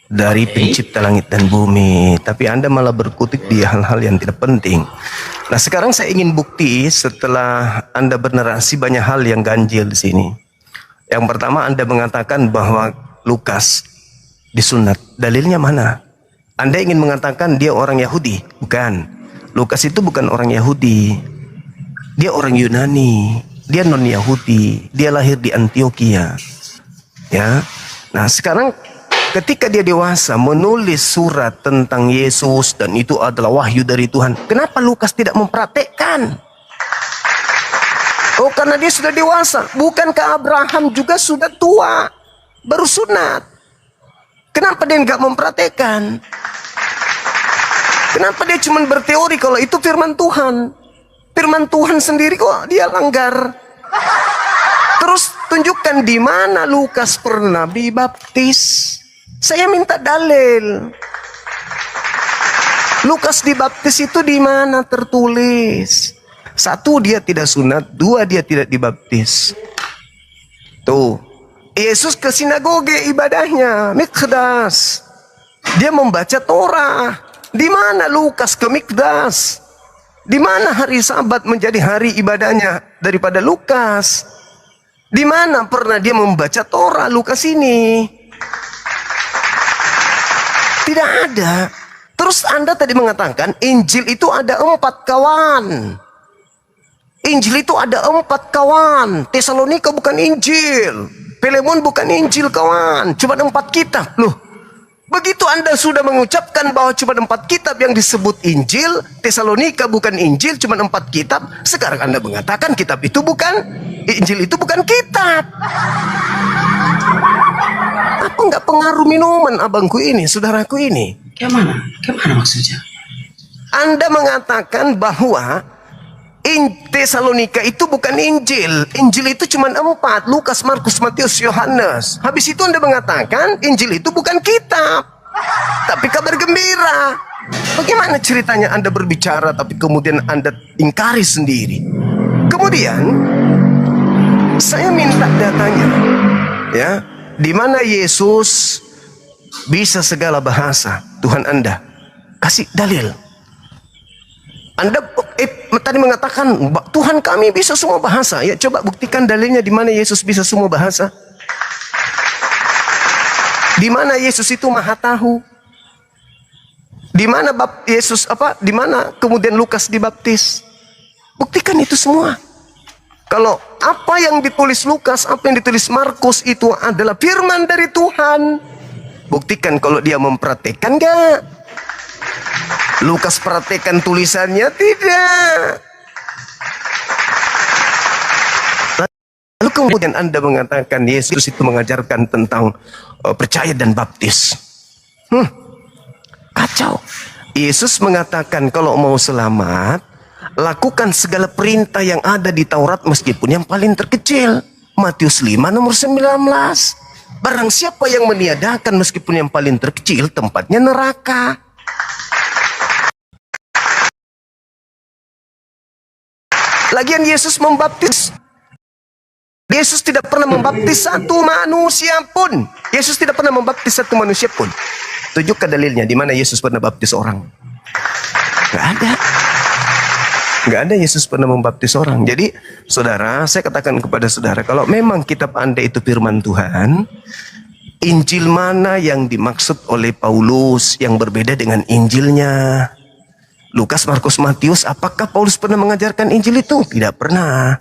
dari pencipta langit dan bumi. Tapi Anda malah berkutik di hal-hal yang tidak penting. Nah, sekarang saya ingin bukti setelah Anda bernarasi banyak hal yang ganjil di sini. Yang pertama, Anda mengatakan bahwa Lukas disunat. Dalilnya mana? Anda ingin mengatakan dia orang Yahudi? Bukan. Lukas itu bukan orang Yahudi. Dia orang Yunani. Dia non-Yahudi. Dia lahir di Antioquia. Ya. Nah, sekarang ketika dia dewasa menulis surat tentang Yesus dan itu adalah wahyu dari Tuhan, kenapa Lukas tidak mempraktekkan? Oh, karena dia sudah dewasa. Bukankah Abraham juga sudah tua, baru sunat? Kenapa dia nggak mempraktekkan? Kenapa dia cuma berteori kalau itu firman Tuhan? Firman Tuhan sendiri kok dia langgar. Terus tunjukkan di mana Lukas pernah dibaptis. Saya minta dalil. Lukas dibaptis itu di mana tertulis? Satu, dia tidak sunat. Dua, dia tidak dibaptis. Tuh, Yesus ke sinagoge ibadahnya, Mikdas. Dia membaca Torah. Di mana Lukas ke Mikdas? Di mana hari Sabat menjadi hari ibadahnya daripada Lukas? Di mana pernah dia membaca Torah Lukas ini? Tidak ada. Terus Anda tadi mengatakan Injil itu ada 4 kawan. Injil itu ada 4 kawan. Tesalonika bukan Injil. Filemon bukan Injil kawan. Cuma 4 kitab. Loh, begitu Anda sudah mengucapkan bahwa cuma 4 kitab yang disebut Injil, Tesalonika bukan Injil, cuma 4 kitab. Sekarang Anda mengatakan kitab itu bukan, Injil itu bukan kitab. Apa nggak pengaruh minuman abangku ini, saudaraku ini? Kemana? Kemana maksudnya? Anda mengatakan bahwa Tesalonika itu bukan Injil. Injil itu cuma 4. Lukas, Markus, Matius, Yohanes. Habis itu Anda mengatakan Injil itu bukan kitab, tapi kabar gembira. Bagaimana ceritanya Anda berbicara tapi kemudian Anda ingkari sendiri? Kemudian saya minta datanya. Ya, di mana Yesus bisa segala bahasa? Tuhan Anda kasih dalil. Anda tadi mengatakan Tuhan kami bisa semua bahasa. Ya, coba buktikan dalilnya di mana Yesus bisa semua bahasa. Di mana Yesus itu maha tahu? Di mana Yesus Di mana kemudian Lukas dibaptis? Buktikan itu semua. Kalau apa yang ditulis Lukas, apa yang ditulis Markus itu adalah firman dari Tuhan, buktikan kalau dia mempraktekkan enggak. Lukas praktekkan tulisannya? Tidak. Lalu kemudian Anda mengatakan Yesus itu mengajarkan tentang percaya dan baptis. Kacau. Yesus mengatakan kalau mau selamat, lakukan segala perintah yang ada di Taurat meskipun yang paling terkecil. Matius 5 nomor 19. Barang siapa yang meniadakan meskipun yang paling terkecil, tempatnya neraka. Lagian Yesus membaptis. Yesus tidak pernah membaptis satu manusia pun. Yesus tidak pernah membaptis satu manusia pun. Tunjukkan dalilnya di mana Yesus pernah baptis orang. Gak ada. Gak ada Yesus pernah membaptis orang. Jadi saudara, saya katakan kepada saudara, kalau memang kitab Anda itu firman Tuhan, Injil mana yang dimaksud oleh Paulus yang berbeda dengan Injilnya? Lukas, Markus, Matius, apakah Paulus pernah mengajarkan Injil itu? Tidak pernah.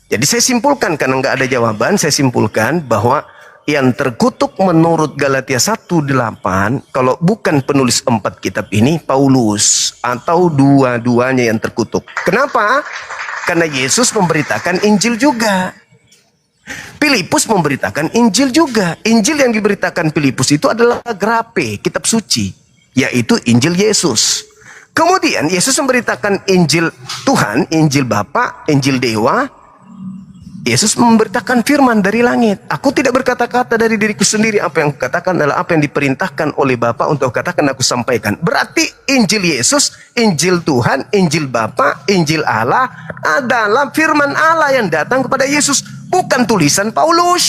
Jadi saya simpulkan, karena nggak ada jawaban, saya simpulkan bahwa yang terkutuk menurut Galatia 1:8, kalau bukan penulis 4 kitab ini, Paulus, atau dua-duanya yang terkutuk. Kenapa? Karena Yesus memberitakan Injil juga. Filipus memberitakan Injil juga. Injil yang diberitakan Filipus itu adalah grape, kitab suci, yaitu Injil Yesus. Kemudian Yesus memberitakan Injil Tuhan, Injil Bapa, Injil Dewa. Yesus memberitakan firman dari langit. Aku tidak berkata-kata dari diriku sendiri. Apa yang kukatakan adalah apa yang diperintahkan oleh Bapa untuk katakan aku sampaikan. Berarti Injil Yesus, Injil Tuhan, Injil Bapa, Injil Allah adalah firman Allah yang datang kepada Yesus. Bukan tulisan Paulus.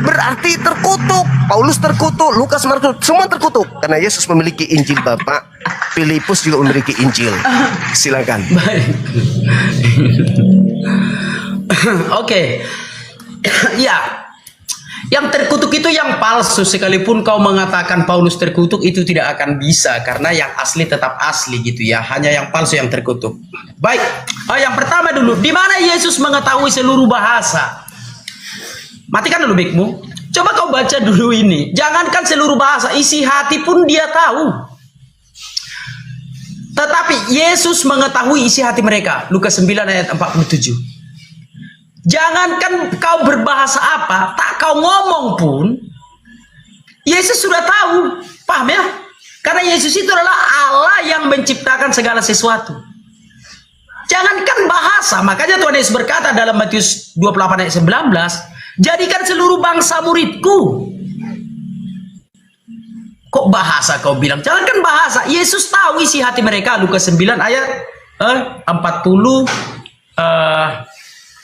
Berarti terkutuk. Paulus terkutuk, Lukas, Markus, semua terkutuk. Karena Yesus memiliki Injil Bapa. Filipus juga memiliki Injil. Silakan. Baik. Oke. Ya. Yang terkutuk itu yang palsu. Sekalipun kau mengatakan Paulus terkutuk, itu tidak akan bisa. Karena yang asli tetap asli gitu ya. Hanya yang palsu yang terkutuk. Baik. Yang pertama dulu. Di mana Yesus mengetahui seluruh bahasa? Matikan dulu mic-mu. Coba kau baca dulu ini. Jangankan seluruh bahasa, isi hati pun dia tahu. Tetapi Yesus mengetahui isi hati mereka. Lukas 9 ayat 47. Jangankan kau berbahasa apa, tak kau ngomong pun, Yesus sudah tahu. Paham ya? Karena Yesus itu adalah Allah yang menciptakan segala sesuatu. Jangankan bahasa, makanya Tuhan Yesus berkata dalam Matius 28 ayat 19, jadikan seluruh bangsa muridku. Kok bahasa kau bilang? Jangankan bahasa, Yesus tahu isi hati mereka. Lukas 9 ayat 40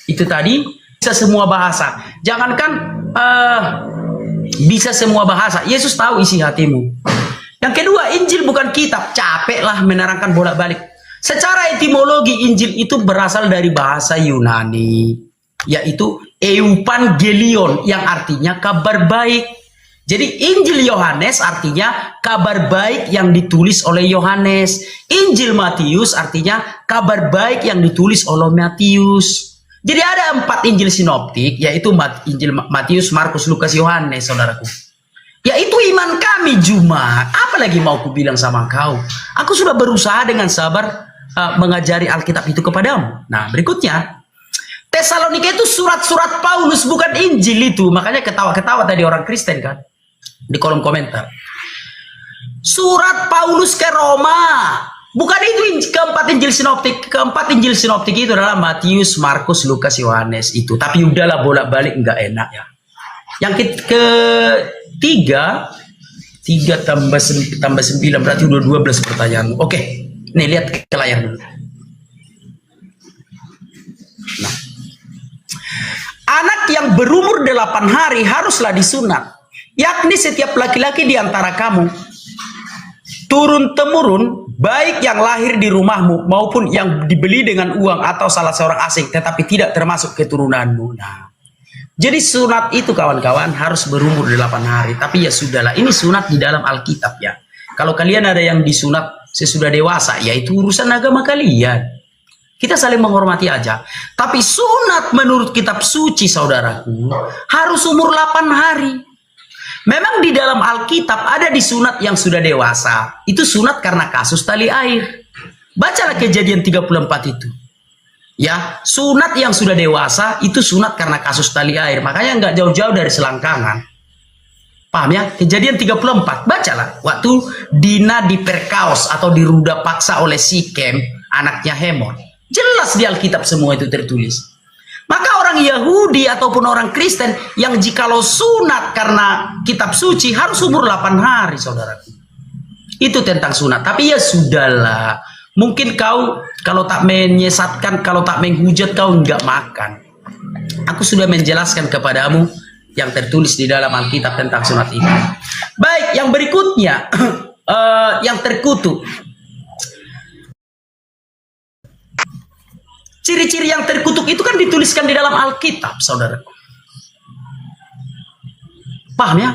itu tadi bisa semua bahasa. Jangankan bisa semua bahasa, Yesus tahu isi hatimu. Yang kedua, Injil bukan kitab. Capek lah menerangkan bolak-balik. Secara etimologi Injil itu berasal dari bahasa Yunani, yaitu Euangelion, yang artinya kabar baik. Jadi Injil Yohanes artinya kabar baik yang ditulis oleh Yohanes. Injil Matius artinya kabar baik yang ditulis oleh Matius. Jadi ada 4 Injil sinoptik, yaitu Injil Matius, Markus, Lukas, Yohanes, saudaraku. Yaitu iman kami Jumat. Apalagi mau ku bilang sama kau? Aku sudah berusaha dengan sabar mengajari Alkitab itu kepadamu. Nah, berikutnya. Tesalonika itu surat-surat Paulus, bukan Injil itu. Makanya ketawa-ketawa tadi orang Kristen kan. Di kolom komentar. Surat Paulus ke Roma. Bukan itu keempat Injil sinoptik. Keempat Injil sinoptik itu adalah Matius, Markus, Lukas, Yohanes itu. Tapi udahlah bolak-balik nggak enak ya. Yang ketiga, 3 tambah 9 berarti udah 12 pertanyaan. Oke, nih lihat ke layar dulu. Nah, anak yang berumur 8 hari haruslah disunat. Yakni setiap laki-laki di antara kamu turun-temurun, baik yang lahir di rumahmu maupun yang dibeli dengan uang atau salah seorang asing, tetapi tidak termasuk keturunanmu. Nah, jadi sunat itu kawan-kawan harus berumur 8 hari. Tapi ya sudahlah, ini sunat di dalam Alkitab ya. Kalau kalian ada yang disunat sesudah dewasa, ya itu urusan agama kalian. Kita saling menghormati aja. Tapi sunat menurut kitab suci, saudaraku, harus umur 8 hari. Memang di dalam Alkitab ada disunat yang sudah dewasa. Itu sunat karena kasus tali air. Bacalah Kejadian 34 itu. Ya, sunat yang sudah dewasa itu sunat karena kasus tali air. Makanya nggak jauh-jauh dari selangkangan. Paham ya? Kejadian 34. Bacalah. Waktu Dina diperkaos atau diruda paksa oleh Sikem, anaknya Hemor. Jelas di Alkitab semua itu tertulis. Maka orang Yahudi ataupun orang Kristen yang jikalau sunat karena kitab suci harus umur 8 hari, saudaraku. Itu tentang sunat. Tapi ya sudahlah. Mungkin kau kalau tak menyesatkan, kalau tak menghujat, kau enggak makan. Aku sudah menjelaskan kepadamu yang tertulis di dalam Alkitab tentang sunat itu. Baik, yang berikutnya yang terkutuk. Ciri-ciri yang terkutuk itu kan dituliskan di dalam Alkitab, saudara. Paham ya?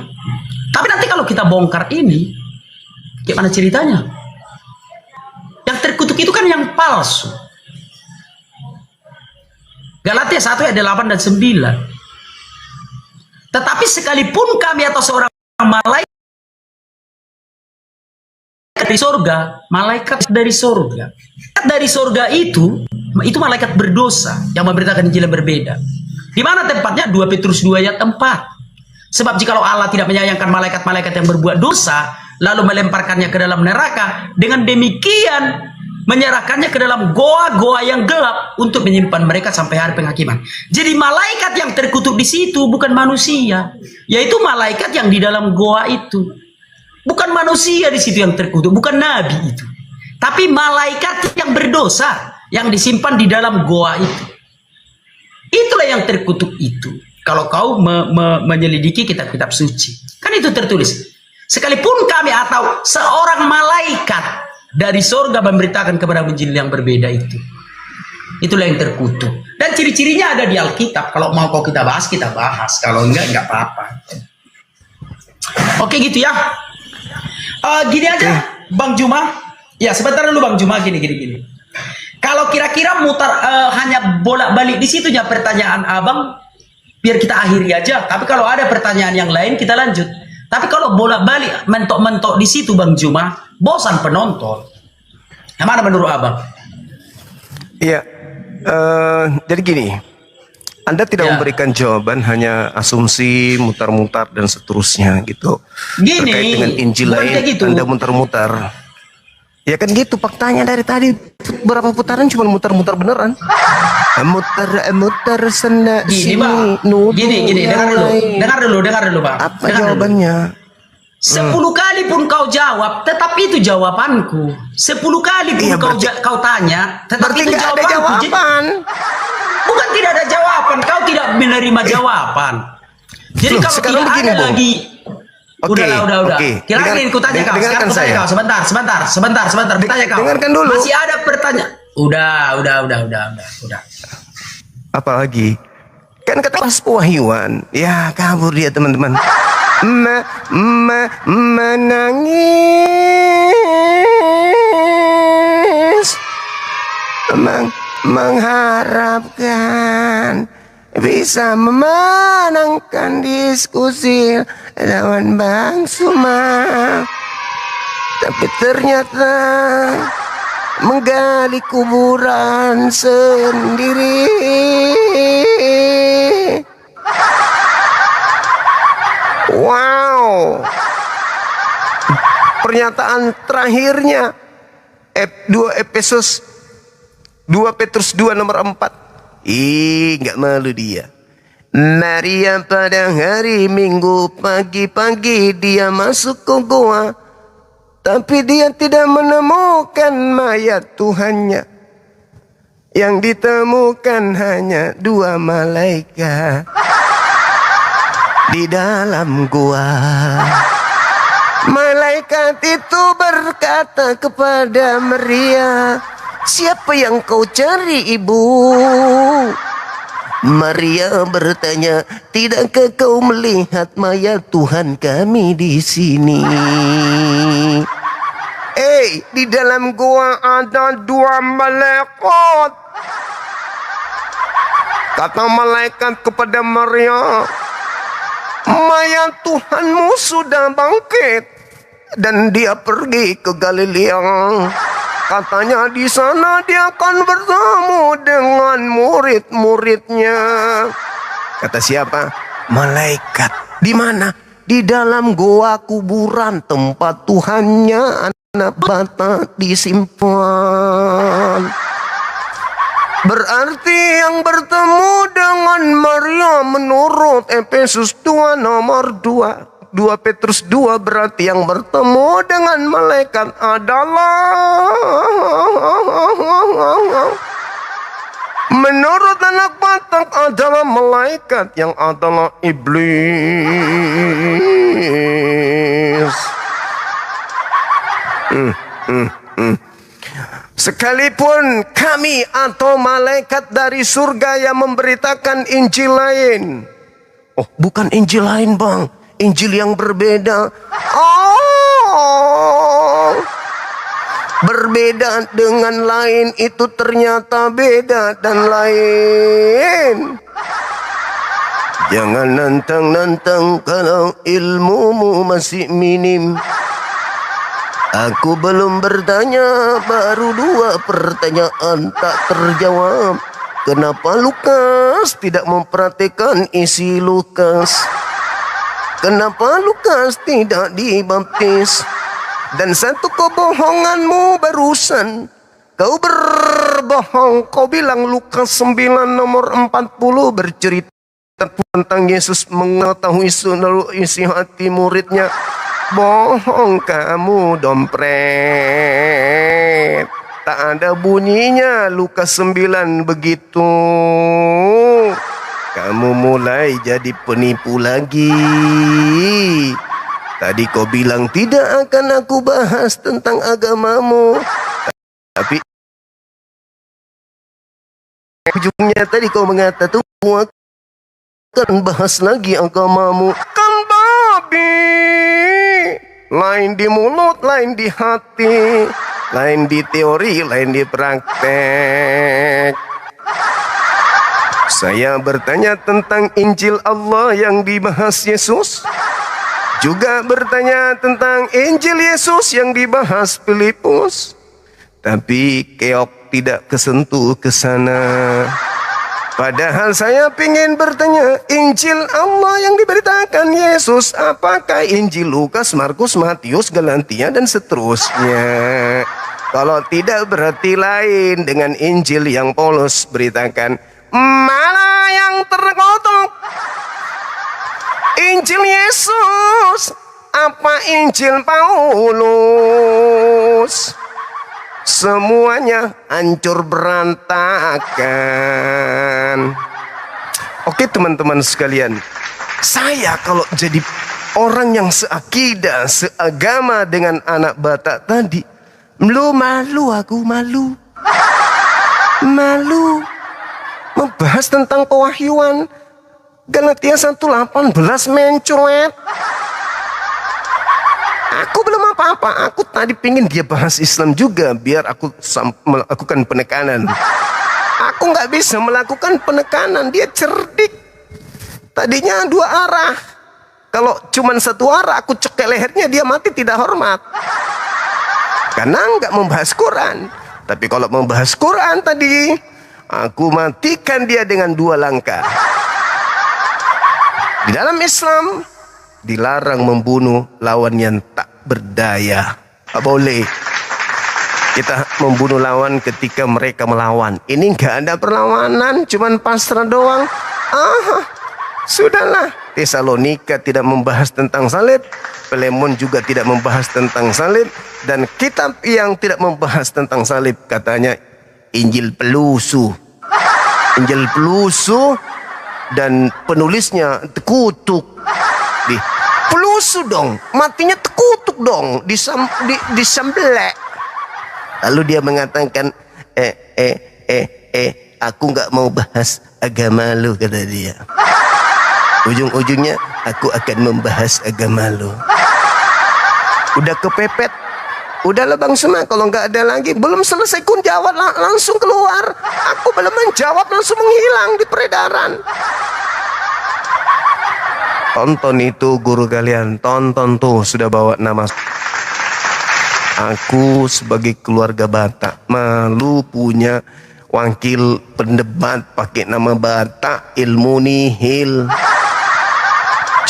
Tapi nanti kalau kita bongkar ini, gimana ceritanya? Yang terkutuk itu kan yang palsu. Galatia 1 ayat 8 dan 9. Tetapi sekalipun kami atau seorang malaikat dari surga, malaikat dari surga. Dari surga itu malaikat berdosa yang memberitakan Injil yang berbeda. Di mana tempatnya? 2 Petrus 2 ayat 4. Sebab jikalau Allah tidak menyayangkan malaikat-malaikat yang berbuat dosa, lalu melemparkannya ke dalam neraka, dengan demikian menyerahkannya ke dalam goa-goa yang gelap untuk menyimpan mereka sampai hari penghakiman. Jadi malaikat yang terkutuk di situ bukan manusia, yaitu malaikat yang di dalam goa itu. Bukan manusia di situ yang terkutuk, bukan nabi itu, tapi malaikat yang berdosa yang disimpan di dalam goa itu. Itulah yang terkutuk itu. Kalau kau menyelidiki kitab-kitab suci, kan itu tertulis. Sekalipun kami atau seorang malaikat dari sorga memberitakan kepada Injil yang berbeda itu. Itulah yang terkutuk. Dan ciri-cirinya ada di Alkitab. Kalau mau kau kita bahas, kita bahas. Kalau enggak apa-apa. Oke gitu ya. Gini aja, Bang Juma. Ya sebentar dulu Bang Juma, gini. Kalau kira-kira mutar hanya bolak-balik di situ ya pertanyaan abang, biar kita akhiri aja. Tapi kalau ada pertanyaan yang lain kita lanjut. Tapi kalau bolak-balik mentok-mentok di situ Bang Juma, bosan penonton. Yang mana menurut abang? Iya, jadi gini, Anda tidak Ya. memberikan jawaban, hanya asumsi, mutar-mutar dan seterusnya gitu. Gini, Terkait dengan Injil bukan lain, kayak gitu. Anda mutar-mutar. Ya kan gitu, faktanya dari tadi berapa putaran cuma mutar-mutar beneran. Mutar sana Gini sini. Bang, nuduh gini, yang lain. dengar dulu Bang. Apa Dengar dulu. jawabannya? 10 kali pun kau jawab, tetap itu jawabanku. 10 kali pun Iya, berarti- kau tanya, tetap Berarti itu nggak ada jawabanku. Jadi, jawaban. bukan tidak ada jawaban, kau tidak menerima jawaban. Jadi Loh, kalau sekarang tidak begini, ada Bung. lagi, Oke, udah. oke. Kira-kira ku tanya kau. Sekarang Dengarkan ku tanya saya. kau. Sebentar. Bertanya kau. Dengarkan dulu. Masih ada pertanyaan. Udah. Apalagi kan kata pas pewahyuan, ya kabur dia teman-teman. Menangis, mengharapkan bisa memenangkan diskusi lawan Bang Suma, tapi ternyata menggali kuburan sendiri. Wow. Pernyataan terakhirnya 2 Petrus 2 nomor 4. Nggak malu dia. Maria pada hari Minggu pagi-pagi dia masuk ke goa, tapi dia tidak menemukan mayat Tuhannya. Yang ditemukan hanya 2 malaikat di dalam gua. Malaikat itu berkata kepada Maria, "Siapa yang kau cari, Ibu?" Maria bertanya, "Tidakkah kau melihat mayat Tuhan kami di sini?" Di dalam gua ada 2 malaikat. Kata malaikat kepada Maria, "Mayat Tuhanmu sudah bangkit dan dia pergi ke Galilea. Katanya di sana dia akan bertemu dengan murid-muridnya." Kata siapa? Malaikat. Di mana? Di dalam goa kuburan tempat Tuhannya anak bata disimpan. Berarti yang bertemu dengan Maria menurut Efesus 2 nomor 2 Petrus 2 berarti yang bertemu dengan malaikat adalah menurut anak Batak adalah malaikat yang adalah iblis. Sekalipun kami atau malaikat dari surga yang memberitakan Injil lain. Oh, bukan Injil lain, Bang. Injil yang berbeda. Oh, berbeda dengan lain itu ternyata beda dan lain. Jangan nantang-nantang kalau ilmumu masih minim. Aku belum bertanya, baru 2 pertanyaan tak terjawab. Kenapa Lukas tidak memperhatikan isi Lukas? Kenapa Lukas tidak dibaptis? Dan satu kebohonganmu barusan. Kau berbohong. Kau bilang Lukas 9 nomor 40 bercerita tentang Yesus mengetahui seluruh isi hati muridnya. Bohong kamu, dompret. Tak ada bunyinya Lukas 9 begitu. Kamu mulai jadi penipu lagi. Tadi kau bilang tidak akan aku bahas tentang agamamu. Tapi ujungnya tadi kau mengatakan aku akan bahas lagi agamamu. Kan babi. Lain di mulut, lain di hati. Lain di teori, lain di praktek. Saya bertanya tentang Injil Allah yang dibahas Yesus. Juga bertanya tentang Injil Yesus yang dibahas Filipus. Tapi keok tidak kesentuh ke sana. Padahal saya ingin bertanya, Injil Allah yang diberitakan Yesus, apakah Injil Lukas, Markus, Matius, Galatia, dan seterusnya? Kalau tidak berarti lain dengan Injil yang Paulus beritakan. Mana yang terkutuk? Injil Yesus apa Injil Paulus? Semuanya hancur berantakan. Oke teman-teman sekalian, saya kalau jadi orang yang seakidah, seagama dengan anak Batak tadi, malu aku, malu membahas tentang pewahyuan Galatia 1:18 mencuet. Aku belum apa-apa. Aku tadi pingin dia bahas Islam juga biar aku melakukan penekanan. Aku nggak bisa melakukan penekanan. Dia cerdik. Tadinya dua arah. Kalau cuman satu arah aku cekek lehernya, dia mati tidak hormat. Karena nggak membahas Quran. Tapi kalau membahas Quran tadi, aku matikan dia dengan dua langkah. Di dalam Islam dilarang membunuh lawan yang tak berdaya. Tak boleh kita membunuh lawan ketika mereka melawan. Ini nggak ada perlawanan, cuman pasrah doang. Sudahlah. Tesalonika tidak membahas tentang salib, Filemon juga tidak membahas tentang salib, dan kitab yang tidak membahas tentang salib katanya Injil pelusu. Injil pelusu dan penulisnya terkutuk. Pelusu dong, matinya terkutuk dong, disembelih. Lalu dia mengatakan, aku nggak mau bahas agama lu, kata dia. Ujung-ujungnya aku akan membahas agama lu. Udah kepepet. Udahlah Bang Suma, kalau nggak ada lagi, belum selesai kun jawab langsung keluar. Aku belum menjawab langsung menghilang di peredaran. Tonton itu guru kalian, tonton tuh sudah bawa nama. Aku sebagai keluarga Batak malu punya wakil pendebat pakai nama Batak, ilmu nihil.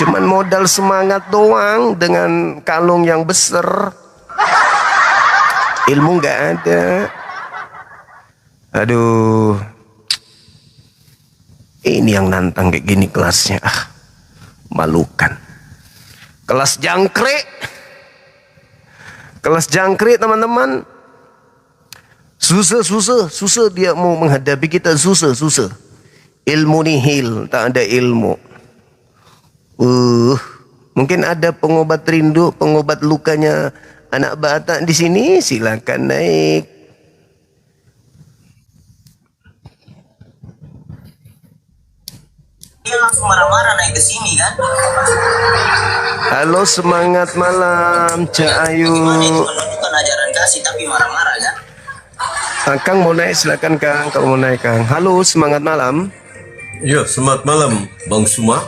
Cuman modal semangat doang dengan kalung yang besar. Ilmu nggak ada. Aduh, ini yang nantang kayak gini kelasnya. Malukan. Kelas jangkrik. Kelas jangkrik teman-teman. Susah dia mau menghadapi kita, susah. Ilmu nihil, tak ada ilmu. Mungkin ada pengobat rindu, pengobat lukanya anak Batak di sini, silakan naik. Dia langsung marah-marah naik ke sini kan. Halo, semangat malam Cak Ayu. Menunjukkan ajaran kasih tapi marah-marah kan. Kang mau naik, silakan Kang. Kalau mau naik Kang. Halo, semangat malam. Ya, selamat malam Bang Suma.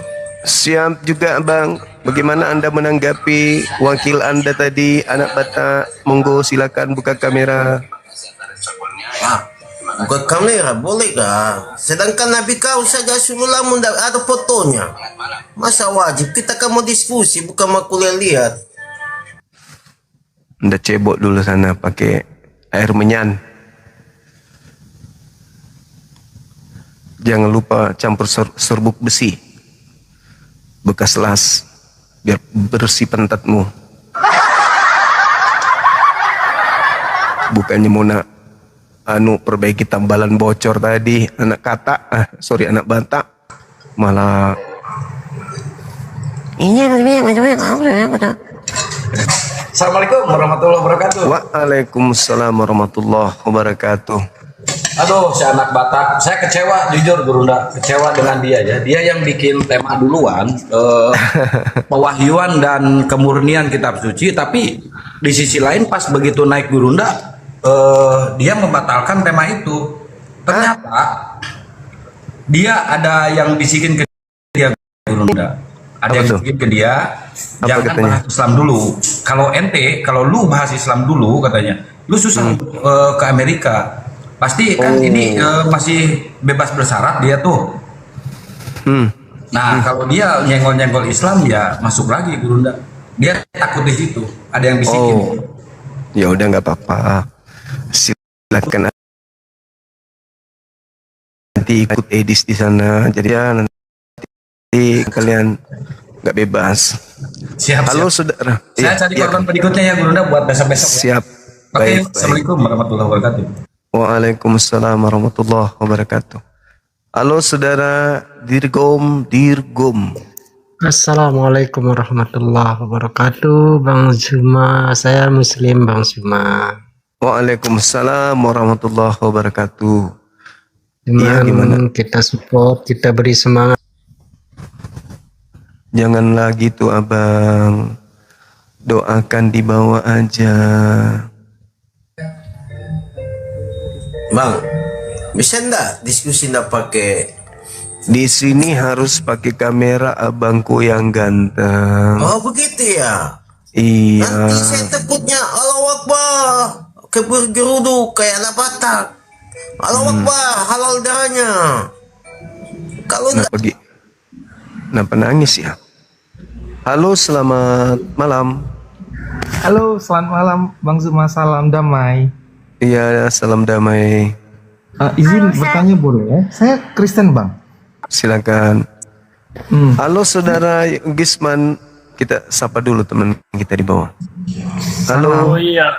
Siap juga Bang. Bagaimana Anda menanggapi wakil Anda tadi, anak Batak? Monggo silakan buka kamera. Buka kamera boleh kah? Sedangkan Nabi kau saja suruh lamun ada fotonya. Masa wajib kita kamu diskusi bukan makuliah lihat. Anda cebok dulu sana pakai air menyan. Jangan lupa campur serbuk besi bekas las biar bersih pantatmu. Bukannya mau nak perbaiki tambalan bocor tadi, anak anak Batak malah Assalamualaikum warahmatullahi wabarakatuh. Waalaikumsalam warahmatullahi wabarakatuh. Aduh, si anak Batak, saya kecewa jujur Gurunda, kecewa dengan dia ya. Dia yang bikin tema duluan, pewahyuan dan kemurnian kitab suci, tapi di sisi lain pas begitu naik Gurunda, dia membatalkan tema itu. Ternyata dia ada yang bisikin ke dia Gurunda. Ada yang bisikin ke dia, jangan bahas Islam dulu. Kalau lu bahas Islam dulu katanya, lu susah ke Amerika. Pasti kan ini masih bebas bersyarat dia tuh. Nah kalau dia nyenggol-nyenggol Islam ya masuk lagi Gurunda. Dia takut di situ. Ada yang bisikin. Ya udah nggak apa-apa. Silakan nanti ikut edis di sana. Jadi ya nanti kalian nggak bebas. Siap. Halo siap. saudara. Saya cari korban berikutnya ya Gurunda buat besok-besok. Siap. Oke. Baik. Assalamualaikum warahmatullahi wabarakatuh. Waalaikumsalam warahmatullahi wabarakatuh. Halo saudara Dirgom. Assalamualaikum warahmatullahi wabarakatuh. Bang Zuma, saya Muslim Bang Zuma. Waalaikumsalam warahmatullahi wabarakatuh. Gimana? Kita support, kita beri semangat. Jangan lagi tuh abang, doakan di bawah aja. Bang, bisa ndak diskusi ndak pakai? Di sini harus pakai kamera abangku yang ganteng. Oh begitu ya. Iya. Nanti saya takutnya Allahu Akbar kebergeruduk kayak anak Batak. Allahu Akbar halal darahnya. Kalau Kenapa nangis ya? Halo, selamat malam. Halo, selamat malam Bang Zuma, salam damai. Iya, salam damai. Izin bertanya boleh ya? Saya Kristen Bang. Silakan. Halo saudara Gisman, kita sapa dulu teman kita di bawah. Halo. Oh iya,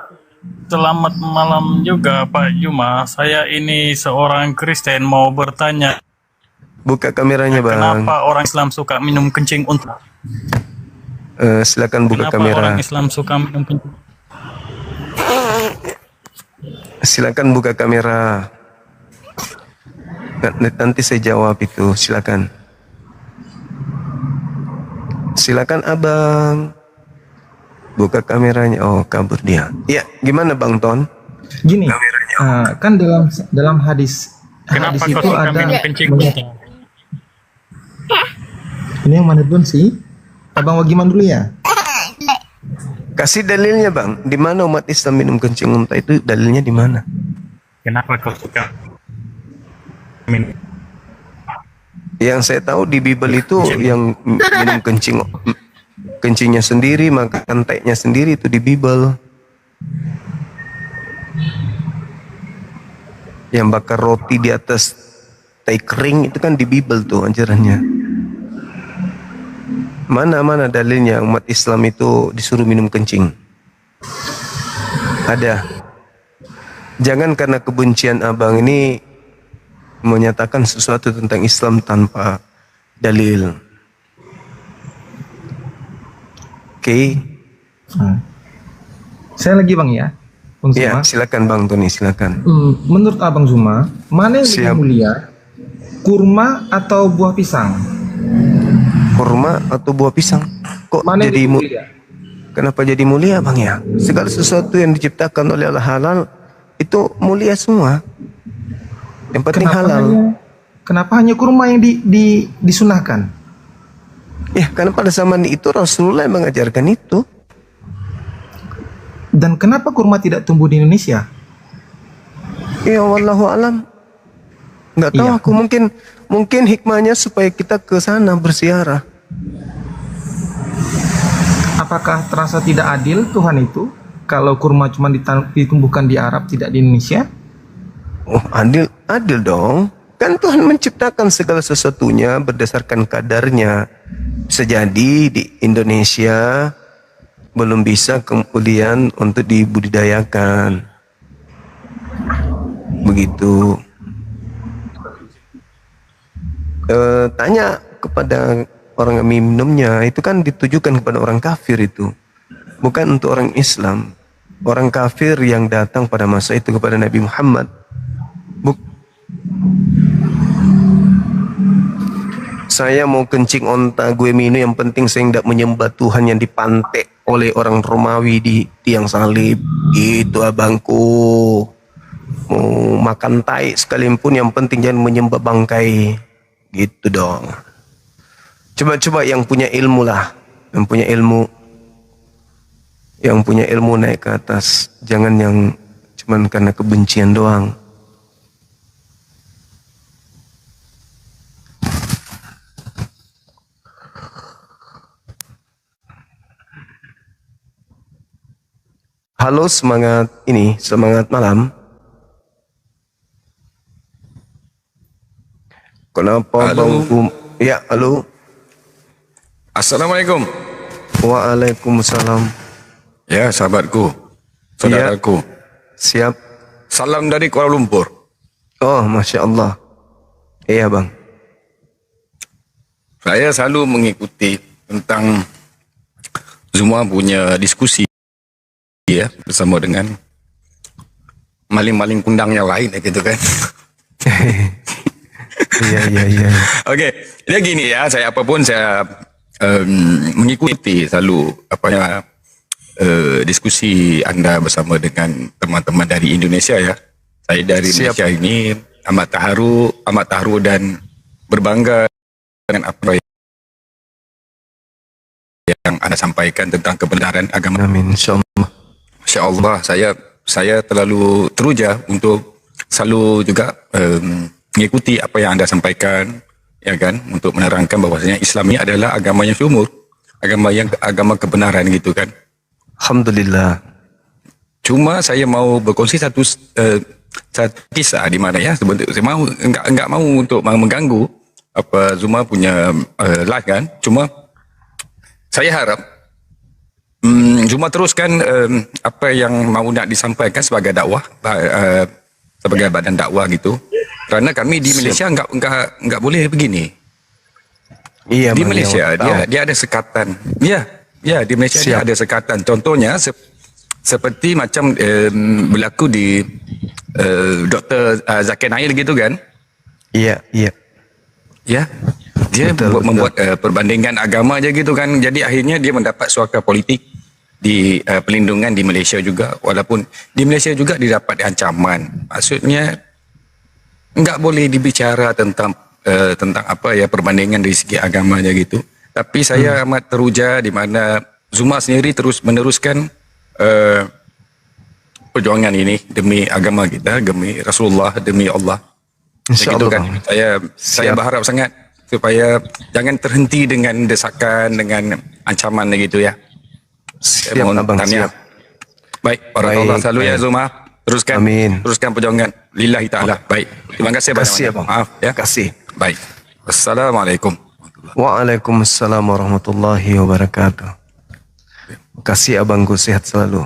selamat malam juga Pak Juma. Saya ini seorang Kristen mau bertanya. Buka kameranya bang. Kenapa orang Islam suka minum kencing untuk? Silakan buka Kenapa kamera. orang Islam suka minum kencing? Silakan buka kamera. Nanti saya jawab itu. Silakan. Silakan abang. Buka kameranya. Oh, kabur dia. Ya, gimana Bang Ton? Gini, kan dalam hadis Kenapa itu kau suka ada minum kencing untuk? ini yang mana pun sih? Abang Wagiman dulu ya. Kasih dalilnya bang. Di mana umat Islam minum kencing unta itu dalilnya di mana? Kenapa kau suka minum? Yang saya tahu di Bible itu yang minum kencingnya sendiri, makan enteknya sendiri itu di Bible. Yang bakar roti di atas teh kering itu kan di Bible tuh ajarannya. Mana dalilnya umat Islam itu disuruh minum kencing? Ada. Jangan karena kebencian abang ini menyatakan sesuatu tentang Islam tanpa dalil. Oke. Saya lagi Bang ya. Bang Zuma. Ya, silakan Bang Tony, silakan. Menurut Abang Zuma, mana yang lebih mulia? Kurma atau buah pisang? Kurma atau buah pisang? Kok Mana jadi yang lebih mulia? Kenapa jadi mulia Bang ya? Segala sesuatu yang diciptakan oleh Allah halal itu mulia semua. Yang penting halal. Kenapa hanya kurma yang disunahkan? Ya, karena pada zaman itu Rasulullah yang mengajarkan itu. Dan kenapa kurma tidak tumbuh di Indonesia? Ya, wallahu alam. Nggak tahu Iya. aku, mungkin hikmahnya supaya kita ke sana berziarah. Apakah terasa tidak adil Tuhan itu kalau kurma cuma ditumbuhkan di Arab, tidak di Indonesia? Oh, adil, adil dong. Kan Tuhan menciptakan segala sesuatunya berdasarkan kadarnya. Bisa jadi di Indonesia belum bisa kemudian untuk dibudidayakan. Begitu. Tanya kepada orang yang minumnya, itu kan ditujukan kepada orang kafir itu. Bukan untuk orang Islam. Orang kafir yang datang pada masa itu kepada Nabi Muhammad. Saya mau kencing onta, gue minum, yang penting saya tidak menyembah Tuhan yang dipantek oleh orang Romawi di tiang salib. Itu abangku. Mau makan tai sekalipun, yang penting jangan menyembah bangkai. Gitu dong. Coba-coba yang punya ilmu lah. Yang punya ilmu. Yang punya ilmu naik ke atas. Jangan yang cuman karena kebencian doang. Halo, semangat ini, semangat malam. Kenapa bangku? Ya, halo. Assalamualaikum. Waalaikumsalam. Ya, sahabatku, saudaraku. Siap. Salam dari Kuala Lumpur. Oh, Masya Allah. Iya, Bang. Saya selalu mengikuti tentang Zuma punya diskusi ya bersama dengan maling-maling kundang yang lain gitu kan. Iya. Okey, dia gini ya, saya apapun saya mengikuti selalu diskusi anda bersama dengan teman-teman dari Indonesia ya. Saya dari Siap. Malaysia ini amat terharu dan berbangga dengan apa yang anda sampaikan tentang kebenaran agama. Amin, insyaAllah. Masya Allah, saya terlalu teruja untuk selalu juga mengikuti apa yang anda sampaikan, ya kan, untuk menerangkan bahwasanya Islam ini adalah agama yang sumur, agama kebenaran gitu kan. Alhamdulillah. Cuma saya mau berkongsi satu kisah di mana ya, saya mau enggak mau untuk mengganggu apa Zuma punya live kan. Cuma saya harap Zuma teruskan apa yang mau nak disampaikan sebagai dakwah, sebagai badan dakwah gitu. Kerana kami di Malaysia enggak boleh begini. Iya, Di Bang, Malaysia yang dia ada sekatan. Ya di Malaysia dia ada sekatan. Contohnya seperti macam berlaku di Dr. Zakir Nail gitu kan. Iya. Ya. Dia membuat perbandingan agama aja gitu kan. Jadi akhirnya dia mendapat suaka politik di pelindungan di Malaysia juga. Walaupun di Malaysia juga dia dapat ancaman. Maksudnya enggak boleh dibicara tentang apa ya perbandingan dari segi agamanya gitu. Tapi saya amat teruja di mana Zuma sendiri terus meneruskan perjuangan ini demi agama kita, demi Rasulullah, demi Allah. Begitu kan. Saya berharap sangat supaya jangan terhenti dengan desakan, dengan ancaman gitu ya. Siap, Abang, siap. Baik, barakallah selalu ya Zuma. Teruskan. Amin. Teruskan perjuangan. Lillahi ta'ala. Baik. Terima kasih banyak. Kasih, Abang. Maaf ya. Kasih. Baik. Assalamualaikum. Waalaikumsalam warahmatullahi wabarakatuh. Kasih abangku, sehat selalu.